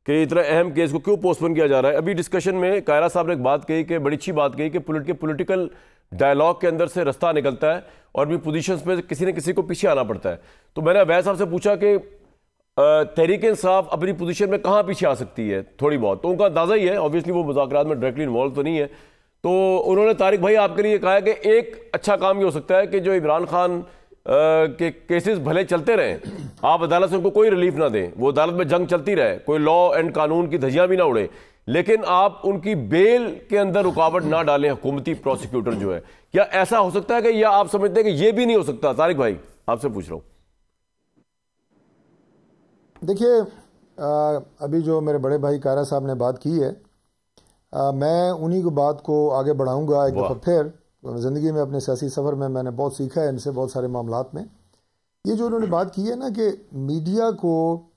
कि इतना अहम केस को क्यों पोस्टपोन किया जा रहा है। अभी डिस्कशन में कायरा साहब ने एक बात कही कि बड़ी अच्छी बात कही कि पॉलिटिकल डायलॉग के अंदर से रास्ता निकलता है और भी पोजीशंस पे किसी न किसी को पीछे आना पड़ता है। तो मैंने अवैध साहब से पूछा कि तहरीक इंसाफ अपनी पोजीशन में कहाँ पीछे आ सकती है थोड़ी बहुत, तो उनका अंदाज़ा ही है, ऑब्वियसली वो मुज़ाकरात में डायरेक्टली इन्वॉल्व तो नहीं है। तो उन्होंने तारिक भाई आपके लिए कहा कि एक अच्छा काम ये हो सकता है कि जो इमरान खान के केसेस भले चलते रहें, आप अदालत से उनको कोई रिलीफ ना दें, वो अदालत में जंग चलती रहे, कोई लॉ एंड कानून की धज्जियां भी ना उड़े, लेकिन आप उनकी बेल के अंदर रुकावट ना डालें हुकूमती प्रोसिक्यूटर जो है। क्या ऐसा हो सकता है कि, या आप समझते हैं कि ये भी नहीं हो सकता? तारिक भाई आपसे पूछ रहा हूं। देखिए, अभी जो मेरे बड़े भाई कायरा साहब ने बात की है, मैं उन्हीं की बात को आगे बढ़ाऊंगा एक दफ़ा फिर। ज़िंदगी में अपने सियासी सफ़र में मैंने बहुत सीखा है इनसे, बहुत सारे मामलात में। ये जो उन्होंने बात की है ना कि मीडिया को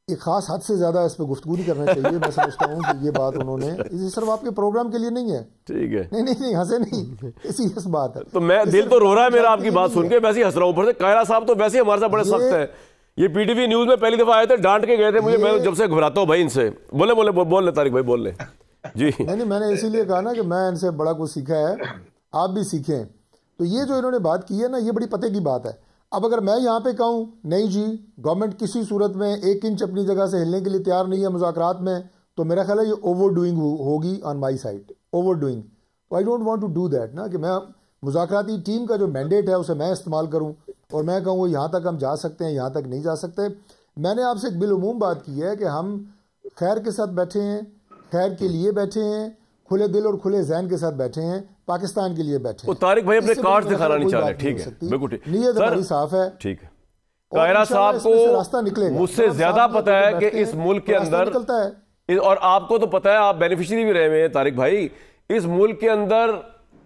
एक ख़ास हद से ज़्यादा इस पर गुफ्तगू नहीं करना चाहिए, मैं समझता हूँ कि ये बात उन्होंने, ये सिर्फ आपके प्रोग्राम के लिए नहीं है। ठीक है, नहीं हंसे नहीं, सीरियस बात है। तो मैं दिल तो रो रहा है मेरा आपकी बात सुन के, वैसे ही हंस रहा हूँ। ऊपर से कायरा साहब तो वैसे ही हमारे साथ बड़े सख्त है। ये पीटीवी न्यूज़ में पहली दफ़ा आए थे, डांट के गए थे मुझे, मैं जब से घबराता हूँ भाई इनसे। बोल ले तारिक भाई, बोल ले जी। नहीं, मैंने इसीलिए कहा ना कि मैं इनसे बड़ा कुछ सीखा है, आप भी सीखें। तो ये जो इन्होंने बात की है ना, ये बड़ी पते की बात है। अब अगर मैं यहाँ पे कहूँ नहीं जी, गवर्नमेंट किसी सूरत में 1 इंच अपनी जगह से हिलने के लिए तैयार नहीं है मुज़ाकरात में, तो मेरा ख्याल है ये ओवर डूइंग होगी on my side, overdoing. तो I don't want to do that ना, कि मैं मुज़ाकराती टीम का जो मैंडेट है उसे मैं इस्तेमाल करूँ और मैं कहूँ यहाँ तक हम जा सकते हैं, यहाँ तक नहीं जा सकते। मैंने आपसे एक बिलउमूम बात की है कि हम खैर के साथ बैठे हैं, खैर के लिए बैठे हैं, खुले दिल और खुले जहन के साथ बैठे हैं। पाकिस्तान के लिए बैठे वो तारिक भाई अपने इससे कार्ड बड़ी दिखाना नहीं कोई चाह रहे। बात नहीं ठीक हो है, सकती। बिल्कुल ठीक। नीयत सर, हमारी साफ है। ठीक है। और कायरा साहब इंशाल्लाह इसमें से रास्ता को निकलेगा। मुझसे और ज्यादा साथ में पता है बैठते कि हैं, इस मुल्क के रास्ता अंदर, निकलता है। और आपको तो पता है, आप बेनिफिशियरी भी रहे हुए हैं तारिक भाई, इस मुल्क के अंदर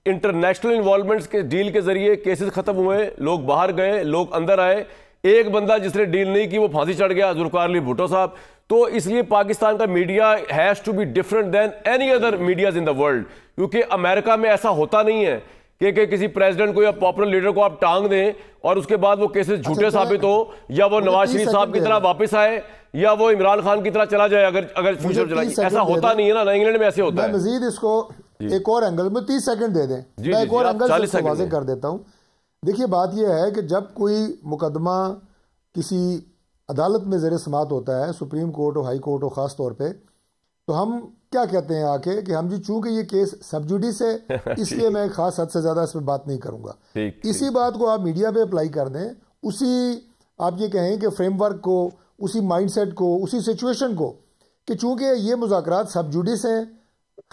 इंटरनेशनल इन्वॉल्वमेंट्स के डील के जरिए केसेस खत्म हुए, लोग बाहर गए, लोग अंदर आए। एक बंदा जिसने डील नहीं की वो फांसी चढ़ गया, जुल्फिकार अली भुट्टो साहब। तो इसलिए पाकिस्तान का media has to be different than any other medias in the world, क्योंकि अमेरिका में ऐसा होता नहीं है कि किसी प्रेसिडेंट को या पॉपुलर लीडर को आप टांग दें और उसके बाद वो केसेस झूठे साबित हो, या वो नवाज शरीफ साहब की तरह वापस आए, या वो इमरान खान की तरह चला जाए अगर फ्यूचर चला। ऐसा होता नहीं है ना, इंग्लैंड में ऐसे होता है। मजीद इसको एक और एंगल में 30 सेकंड दे दें, मैं एक और एंगल से वाज़ेह कर देता हूं। देखिए, बात यह है कि जब कोई मुकदमा किसी अदालत में ज़ेर समाअत होता है, सुप्रीम कोर्ट और हाई कोर्ट और ख़ास तौर पे, तो हम क्या कहते हैं आके कि हम जी चूंकि ये केस सब जुडिस है इसलिए मैं खास हद से ज़्यादा इस पर बात नहीं करूंगा। इसी बात को आप मीडिया पे अप्लाई कर दें, उसी आप ये कहें कि फ्रेमवर्क को, उसी माइंडसेट को, उसी सिचुएशन को, कि चूंकि ये मुज़ाकरात सब जुडिस हैं,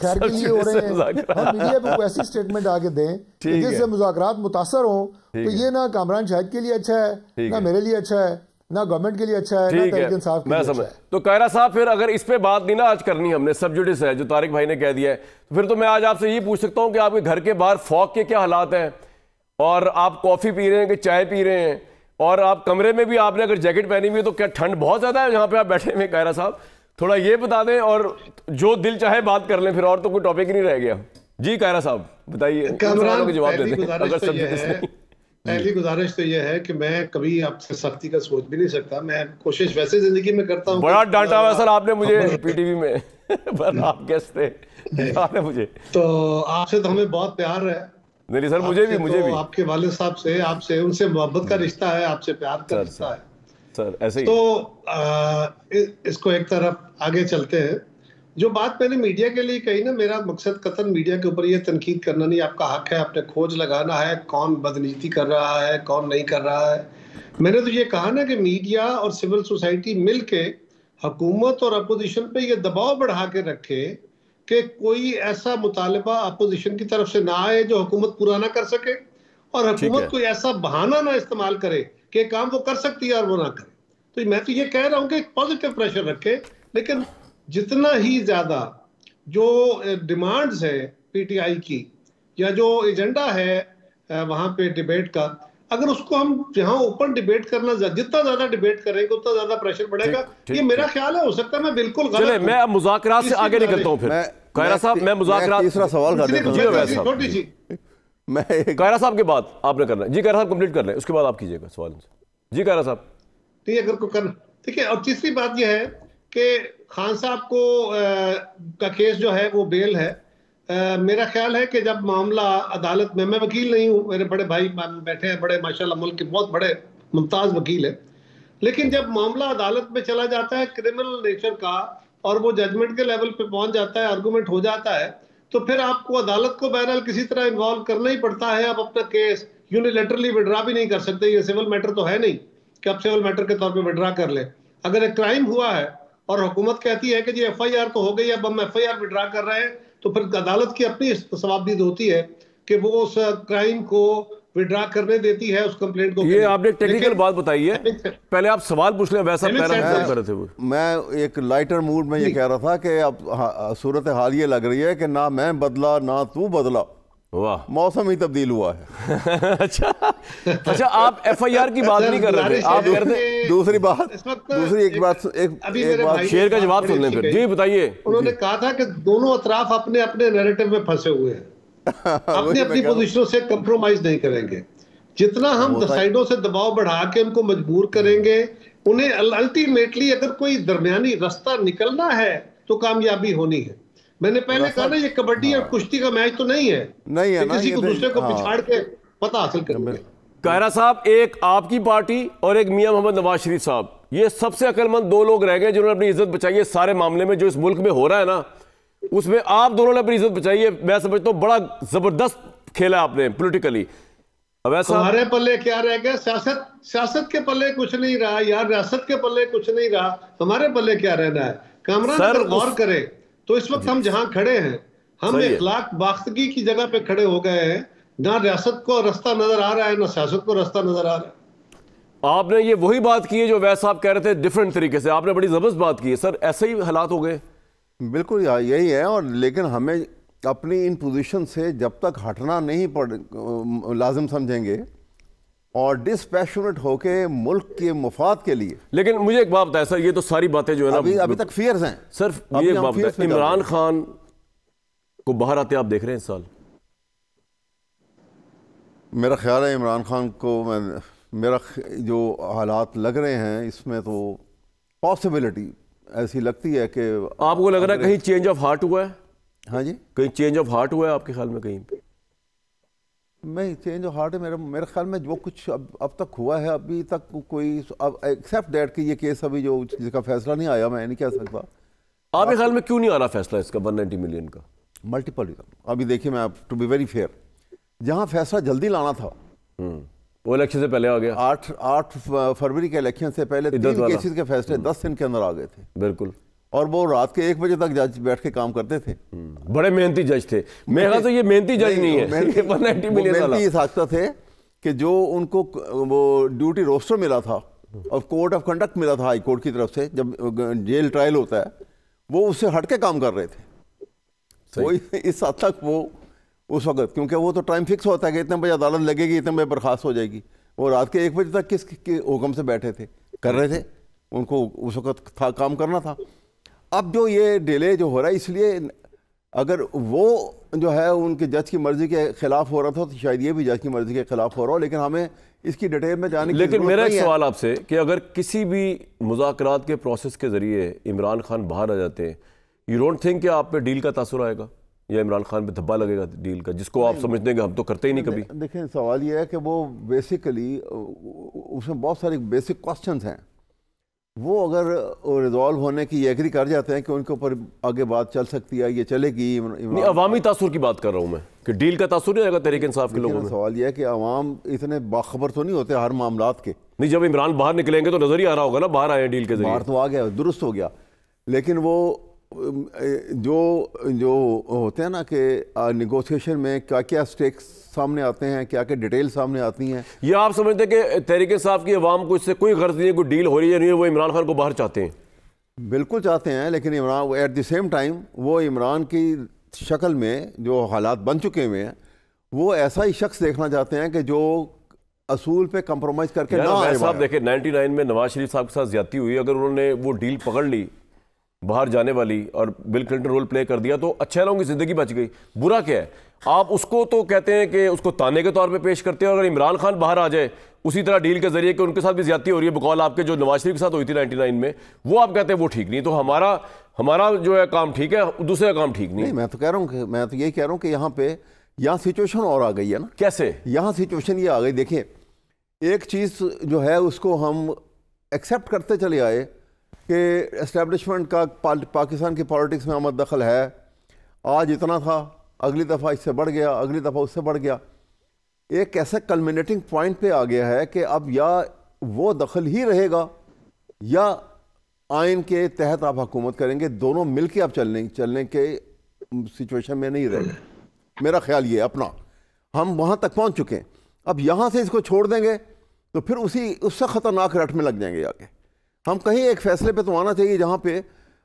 खैर के लिए हो रहे हैं, हम मीडिया पे कोई ऐसी स्टेटमेंट आगे दें जिससे मुज़ाकरात मुतासर हों, तो ये ना कामरान शाहिद के लिए अच्छा है, ना मेरे लिए अच्छा है, ना गवर्नमेंट के लिए अच्छा है, ना तहरीक इंसाफ के लिए अच्छा है। तो कायरा साहब, फिर अगर इस पे बात नहीं ना आज करनी हमने, सब्जुडिस है जो तारिक भाई ने कह दिया है, तो फिर तो मैं आज आपसे ये पूछ सकता हूं कि आपके घर के बाहर फॉग के क्या हालात हैं, और आप कॉफी पी रहे हैं कि चाय पी रहे हैं, और आप कमरे में भी आपने अगर जैकेट पहनी हुई है तो क्या ठंड बहुत ज्यादा है जहां पे आप बैठे हुए? कायरा साहब थोड़ा ये बता दें, और जो दिल चाहे बात कर लें, फिर और तो कोई टॉपिक नहीं रह गया। जी कायरा साहब बताइए, जवाब दे दें अगर सब्जुडिस नहीं। पहली गुजारिश तो यह है कि मैं कभी आपसे सख्ती का सोच भी नहीं सकता, मैं कोशिश वैसे जिंदगी में करता हूँ। बड़ा डांटा हुआ सर आपने मुझे पीटीवी में पर आप गेस्ट थे, याद है मुझे। तो आपसे तो हमें बहुत प्यार है। नहीं सर, मुझे भी आपके वालिद साहब से, आपसे, उनसे मोहब्बत का रिश्ता है, आपसे प्यार का रिश्ता है सर, ऐसे ही। तो इसको एक तरफ आगे चलते हैं। जो बात मैंने मीडिया के लिए कही ना, मेरा मकसद कतन मीडिया के ऊपर ये तनकीद करना नहीं, आपका हक है, आपने खोज लगाना है कौन बदनीति कर रहा है, कौन नहीं कर रहा है। मैंने तो ये कहा ना कि मीडिया और सिविल सोसाइटी मिलके हुकूमत और अपोजिशन पे ये दबाव बढ़ा के रखे कि कोई ऐसा मुतालबा अपोजिशन की तरफ से ना आए जो हुकूमत पूरा ना कर सके, और हुकूमत कोई ऐसा बहाना ना इस्तेमाल करे कि काम वो कर सकती है और वो ना करे। तो मैं तो ये कह रहा हूँ कि पॉजिटिव प्रेशर रखे, लेकिन जितना ही ज्यादा जो डिमांड्स है पीटीआई की या जो एजेंडा है वहां पे डिबेट का, अगर उसको हम जहां ओपन डिबेट करना, जितना ज्यादा डिबेट करेंगे उतना ज्यादा प्रेशर बढ़ेगा। ये मेरा ख्याल है, हो सकता है मैं बिल्कुल गलत हूं। मैं मुज़ाकरात से आगे निकलता हूं। फिर कायरा साहब, मैं मुज़ाकरात, तीसरा सवाल कर देता हूं। छोटी सी कायरा साहब के बाद आपने करना है। जी कायरा साहब कंप्लीट कर लें, उसके बाद आप कीजिएगा सवाल। जी कायरा साहब। ठीक है, अगर को करना ठीक है। और तीसरी बात यह है कि खान साहब को का केस जो है वो बेल है। मेरा ख्याल है कि जब मामला अदालत में, मैं वकील नहीं हूँ, मेरे बड़े भाई बैठे हैं, बड़े माशाल्लाह मुल्क के बहुत बड़े मुमताज वकील है, लेकिन जब मामला अदालत में चला जाता है क्रिमिनल नेचर का और वो जजमेंट के लेवल पे पहुंच जाता है, आर्गूमेंट हो जाता है, तो फिर आपको अदालत को बहरहाल किसी तरह इन्वॉल्व करना ही पड़ता है। आप अपना केस यूनिलेटरली विड्रा भी नहीं कर सकते, ये सिविल मैटर तो है नहीं कि आप सिविल मैटर के तौर पर विड्रा कर ले। अगर एक क्राइम हुआ है और हुकूमत कहती है कि जी एफआईआर तो हो गई, अब हम एफआईआर विड्रा कर रहे हैं, तो फिर अदालत की अपनी सवाबदीद होती है कि वो उस क्राइम को विड्रा करने देती है, उस कंप्लेंट को। ये आपने टेक्निकल बात बताई है, पहले आप सवाल पूछ लें, वैसा कर रहे थे वो। मैं एक लाइटर मूड में ये कह रहा था कि अब सूरत हाल ये लग रही है कि ना मैं बदला ना तू बदला, वाह, मौसम ही तब्दील हुआ है। अच्छा, आप एफआईआर की बात नहीं कर रहे थे, आप करते। दूसरी बात, एक बात शेर का जवाब सुन लें फिर। जी बताइए। उन्होंने कहा था कि दोनों अतराफ अपने अपने नैरेटिव में फंसे हुए हैं, अपनी अपनी पोजीशनों से कंप्रोमाइज नहीं करेंगे। जितना हम साइडों से दबाव बढ़ा के उनको मजबूर करेंगे, उन्हें अल्टीमेटली अगर कोई दरमियानी रास्ता निकलना है तो कामयाबी होनी है। मैंने पहले कहा ना, ये कबड्डी और कुश्ती का मैच तो नहीं है किसी को दूसरे को पिछाड़ के पता हासिल करेंगे। कायरा साहब, एक आपकी पार्टी और एक मियां मोहम्मद नवाज शरीफ साहब, ये सबसे अक्लमंद दो लोग रह गए जिन्होंने अपनी इज्जत बचाई है सारे मामले में। जो इस मुल्क में हो रहा है ना, उसमें आप दोनों ने अपनी इज्जत बचाई है। मैं समझता हूँ बड़ा जबरदस्त खेला आपने पॉलिटिकली। अब ऐसा हमारे पल्ले क्या रह गया? सियासत के पल्ले कुछ नहीं रहा यार, रियासत के पल्ले कुछ नहीं रहा, हमारे पल्ले क्या रहना है? कामरान अगर गौर करे तो इस वक्त हम जहां खड़े हैं, हम सही है। इखलाक बाख्तगी की जगह पे खड़े हो गए हैं, ना रियासत को रास्ता नजर आ रहा है ना सियासत को रास्ता नजर आ रहा है। आपने ये वही बात की है जो वैसा आप कह रहे थे डिफरेंट तरीके से, आपने बड़ी जबरदस्त बात की है सर, ऐसे ही हालात हो गए। बिल्कुल यही है। और लेकिन हमें अपनी इन पोजीशन से जब तक हटना नहीं लाजिम समझेंगे और डिस्पैशनेट होके मुल्क के मुफाद के लिए। लेकिन मुझे एक बात बताए सर, ये तो सारी बातें जो है ना अभी तक फियर्स हैं। सर मुझे एक बात बताए, इमरान खान को बाहर आते आप देख रहे हैं इस साल? मेरा ख्याल है इमरान खान को मेरा जो हालात लग रहे हैं इसमें तो पॉसिबिलिटी ऐसी लगती है कि आपको लग रहा है कहीं चेंज ऑफ हार्ट हुआ है? हाँ जी, कहीं चेंज ऑफ हार्ट हुआ है आपके ख्याल में कहीं पे? मैं चेंज ऑफ हार्ट है मेरे ख्याल में जो कुछ अब तक हुआ है अभी तक कोई एक्सेप्ट दैट कि ये केस अभी जो जिसका फैसला नहीं आया, मैं नहीं कह सकता। आपके ख्याल में क्यों नहीं आ रहा फैसला इसका 190 मिलियन का? Multiple reason. अभी देखिए, मैं टू बी वेरी फेयर, जहां फैसला जल्दी लाना था वो इलेक्शन से पहले आ गया। 8 फरवरी के इलेक्शन से पहले 3 केसेस के फैसले 10 दिन के अंदर आ गए थे। बिल्कुल। और वो रात के 1 बजे तक जज बैठ के काम करते थे। बड़े मेहनती जज थे। मेरे ख्याल से ये मेहनती जज नहीं है। 190 मिलियन वाला इस हद तक थे कि जो उनको वो ड्यूटी रोस्टर मिला था और कोड ऑफ कंडक्ट मिला था हाई कोर्ट की तरफ से, जब जेल ट्रायल होता है, वो उससे हट के काम कर रहे थे। वो इस हद तक वो उस वक्त, क्योंकि वो तो टाइम फिक्स होता है कि इतने बजे अदालत लगेगी, इतने बजे बर्खास्त हो जाएगी। वो रात के 1 बजे तक किसके हुक्म से बैठे थे, कर रहे थे, उनको उस वक्त काम करना था। अब जो ये डिले जो हो रहा है, इसलिए अगर वो जो है उनके जज की मर्जी के खिलाफ हो रहा था तो शायद ये भी जज की मर्जी के खिलाफ हो रहा हो, लेकिन हमें इसकी डिटेल में जाने की लेकिन मेरा एक सवाल है। आपसे कि अगर किसी भी मुज़ाकरात के प्रोसेस के जरिए इमरान खान बाहर आ जाते हैं, यू डोंट थिंक कि आप पे डील का तासुर आएगा या इमरान खान पे धब्बा लगेगा डील का, जिसको आप समझते हैं कि हम तो करते ही नहीं कभी? देखिए, सवाल ये है कि वो बेसिकली उसमें बहुत सारे बेसिक क्वेश्चंस हैं। वो अगर रिजॉल्व होने की एग्री कर जाते हैं कि उनके ऊपर आगे बात चल सकती है, ये चलेगी। नहीं, अवामी तासुर की बात कर रहा हूँ मैं कि डील का तासुर नहीं आएगा तहरीक इंसाफ के लोगों में। सवाल यह है कि अवाम इतने बाखबर तो नहीं होते हर मामलात के। नहीं, जब इमरान बाहर निकलेंगे तो नजर ही आ रहा होगा ना बाहर आए डील के जरिए। बाहर तो आ गया, दुरुस्त हो गया, लेकिन वो जो होते हैं ना कि निगोशिएशन में क्या क्या स्टेक्स सामने आते हैं, क्या क्या डिटेल सामने आती हैं। ये आप समझते हैं कि तहरीक इंसाफ की अवाम को इससे कोई गर्ज नहीं है, कोई डील हो रही है नहीं है, वो इमरान खान को बाहर चाहते हैं? बिल्कुल चाहते हैं, लेकिन Imran at the same time वो इमरान की शक्ल में जो हालात बन चुके हुए हैं, वो ऐसा ही शख्स देखना चाहते हैं कि जो असूल पे कंप्रोमाइज करके ना आए। साहब देखे 99 में नवाज शरीफ साहब के साथ ज्यादती हुई, अगर उन्होंने वो डील पकड़ ली बाहर जाने वाली और बिल क्लिंटन रोल प्ले कर दिया तो अच्छा लोगों की जिंदगी बच गई। बुरा क्या है? आप उसको तो कहते हैं कि उसको ताने के तौर पे पेश करते हैं, और अगर इमरान खान बाहर आ जाए उसी तरह डील के जरिए कि उनके साथ भी ज्यादती हो रही है बकौल आपके जो नवाज शरीफ के साथ हुई थी 99 में, वो आप कहते हैं वो ठीक नहीं। तो हमारा जो है काम ठीक है, दूसरे का काम ठीक नहीं। मैं तो कह रहा हूँ कि मैं तो यही कह रहा हूँ कि यहाँ सिचुएशन और आ गई है ना। कैसे? यहाँ सिचुएशन ये आ गई, देखिए एक चीज़ जो है उसको हम एक्सेप्ट करते चले आए कि एस्टेब्लिशमेंट का पाकिस्तान की पॉलिटिक्स में आमद दखल है। आज इतना था, अगली दफ़ा इससे बढ़ गया, अगली दफ़ा उससे बढ़ गया। एक ऐसे कल्मिनेटिंग पॉइंट पे आ गया है कि अब या वो दखल ही रहेगा या आइन के तहत आप हुकूमत करेंगे, दोनों मिलके आप चलने के सिचुएशन में नहीं रहेगा। मेरा ख्याल ये अपना, हम वहाँ तक पहुँच चुके हैं। अब यहाँ से इसको छोड़ देंगे तो फिर उससे ख़तरनाक रट में लग जाएंगे आगे। हम कहीं एक फैसले पे तो आना चाहिए जहाँ पे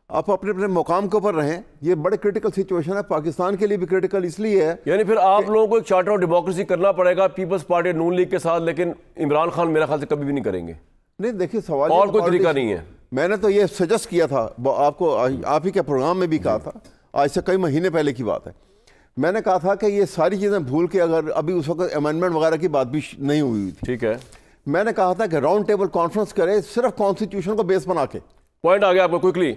आप अपने अपने मुकाम के ऊपर रहें। ये बड़े क्रिटिकल सिचुएशन है, पाकिस्तान के लिए भी क्रिटिकल इसलिए है। यानी फिर आप लोगों को एक चार्टर ऑफ डेमोक्रेसी करना पड़ेगा पीपल्स पार्टी नून लीग के साथ, लेकिन इमरान खान मेरा ख्याल से कभी भी नहीं करेंगे। नहीं, देखिए सवाल और कोई तरीका नहीं है। मैंने तो ये सजेस्ट किया था आपको, आप ही के प्रोग्राम में भी कहा था, आज से कई महीने पहले की बात है। मैंने कहा था कि ये सारी चीज़ें भूल के, अगर अभी उस वक्त अमेंडमेंट वगैरह की बात भी नहीं हुई थी, ठीक है, मैंने कहा था कि राउंड टेबल कॉन्फ्रेंस करे सिर्फ कॉन्स्टिट्यूशन को बेस बना के। पॉइंट आ गया आपको क्विकली।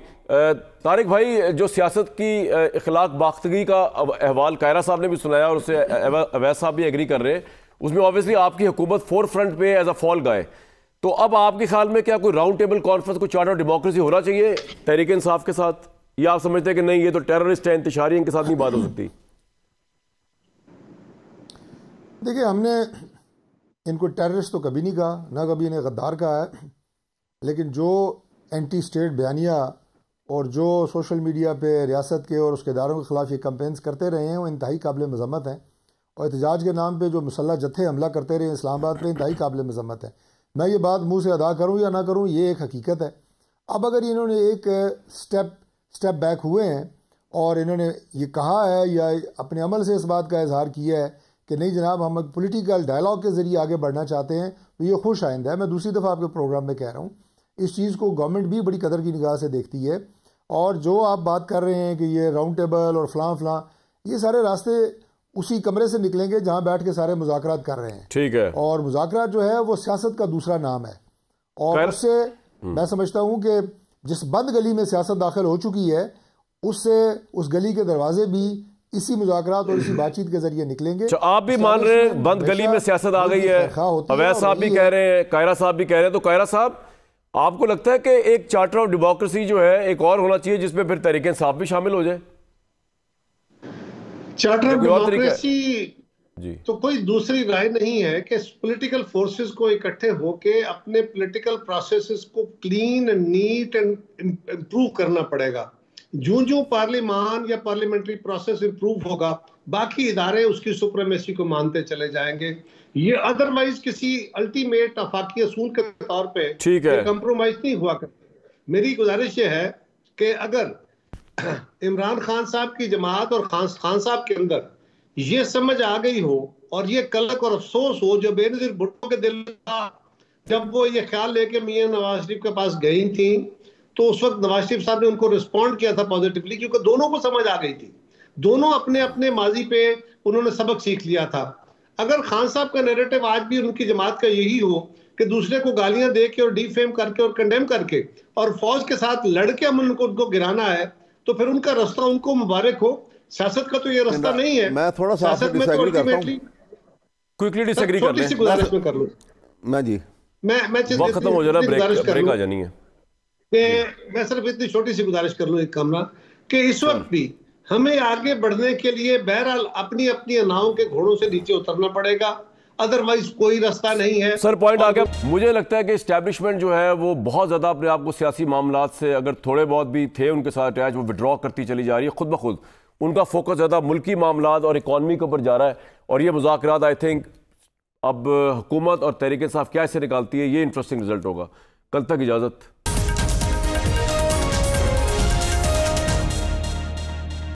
तारिक भाई, जो सियासत की इखलाक बाख्तगी का अहवाल कायरा साहब ने भी सुनाया और उससे अवैध साहब भी एग्री कर रहे हैं, उसमें ऑब्वियसली आपकी हुकूमत फोर फ्रंट पे एज अ फॉल गाय। तो अब आपके ख्याल में क्या कोई राउंड टेबल कॉन्फ्रेंस, कोई चार्टर ऑफ डेमोक्रेसी होना चाहिए तहरीक इंसाफ के साथ, या आप समझते हैं कि नहीं ये तो टेररिस्ट है, इंतशारी, इनके साथ नहीं बात हो सकती? देखिए, हमने इनको टेररिस्ट तो कभी नहीं कहा, ना कभी इन्हें गद्दार कहा है, लेकिन जो एंटी स्टेट बयानिया और जो सोशल मीडिया पे रियासत के और उसके इदारों के ख़िलाफ़ ये कैंपेन्स करते रहे हैं वो इंतहाई काबिल मज़म्मत हैं, और एहतजाज के नाम पे जो मुसल्लह जत्थे हमला करते रहे इस्लामाबाद पे इंतहाई काबिल मज़म्मत है। मैं ये बात मुंह से अदा करूँ या ना करूँ, ये एक हकीकत है। अब अगर इन्होंने एक स्टेप बैक हुए हैं और इन्होंने ये कहा है या अपने अमल से इस बात का इजहार किया है कि नहीं जनाब हम पॉलिटिकल डायलॉग के ज़रिए आगे बढ़ना चाहते हैं, तो ये खुश आइंदा है। मैं दूसरी दफ़ा आपके प्रोग्राम में कह रहा हूँ, इस चीज़ को गवर्नमेंट भी बड़ी कदर की निगाह से देखती है। और जो आप बात कर रहे हैं कि ये राउंड टेबल और फलां ये सारे रास्ते उसी कमरे से निकलेंगे जहां बैठ के सारे मुज़ाकरात कर रहे हैं। ठीक है। और मुज़ाकरात जो है वो सियासत का दूसरा नाम है, और उससे मैं समझता हूं कि जिस बंद गली में सियासत दाखिल हो चुकी है उससे उस गली के दरवाजे भी इसी मुज़ाकरात और इसी बातचीत के जरिए निकलेंगे। आप भी मान रहे हैं बंद गली में सियासत आ गई है, अवैध साहब भी कह रहे हैं, कायरा साहब भी कह रहे हैं, तो कायरा साहब आपको लगता है कि एक चार्टर ऑफ डेमोक्रेसी जो है एक और होना चाहिए जिसमें फिर तहरीक इंसाफ भी शामिल हो जाए? चार्टर ऑफ डेमोक्रेसी तो कोई दूसरी राय नहीं है कि पॉलिटिकल फोर्सेस को इकट्ठे होके अपने पॉलिटिकल प्रोसेसेस को clean and neat and improve करना पड़ेगा। जो पार्लियामान या पार्लियामेंट्री प्रोसेस इम्प्रूव होगा बाकी इदारे उसकी सुप्रीमेसी को मानते चले जाएंगे। ये अदरवाइज किसी अल्टीमेट आफाकी असूल के तौर पे कंप्रोमाइज नहीं हुआ करते। मेरी गुजारिश ये है कि अगर इमरान खान साहब की जमात और खान साहब के अंदर ये समझ आ गई हो और ये कलक और अफसोस हो जो बेनजीर भुट्टो के दिल में था जब वो ये ख्याल लेके मियां नवाज शरीफ के पास गई थी, तो उस वक्त नवाज शरीफ साहब ने उनको रिस्पॉन्ड किया था पॉजिटिवली, क्योंकि दोनों को समझ आ गई थी, दोनों अपने अपने माजी पे उन्होंने सबक सीख लिया था। अगर खान साहब का नैरेटिव आज भी उनकी जमात का यही हो कि दूसरे को गालियां दे के और डिफेम करके और कंडेम करके और फौज के साथ लड़के हम उनको गिराना है, तो फिर उनका रास्ता उनको मुबारक हो। सियासत का तो ये रास्ता नहीं है। मैं थोड़ा सा सियासत में तो अल्टीमेटली क्विकली डिसएग्री कर लें। गुजारिश में कर लूं मैं जी मैं वक्त खत्म हो जाना, ब्रेक आ जानी है। मैं सिर्फ इतनी छोटी सी गुजारिश कर लूं एक कामना कि इस वक्त भी हमें आगे बढ़ने के लिए बहरहाल अपनी अपनी नावों के घोड़ों से नीचे उतरना पड़ेगा, अदरवाइज कोई रास्ता नहीं है। सर पॉइंट आ गया। मुझे लगता है कि एस्टैब्लिशमेंट जो है वो बहुत ज़्यादा अपने आप को सियासी मामलात से, अगर थोड़े बहुत भी थे उनके साथ अटैच, वो विड्रॉ करती चली जा रही है खुद ब खुद। उनका फोकस ज़्यादा मुल्की मामलात और इकॉनमी के ऊपर जा रहा है, और ये मुज़ाकरात आई थिंक अब हुकूमत और तहरीक इंसाफ क्या इससे निकालती है, ये इंटरेस्टिंग रिजल्ट होगा। कल तक इजाज़त।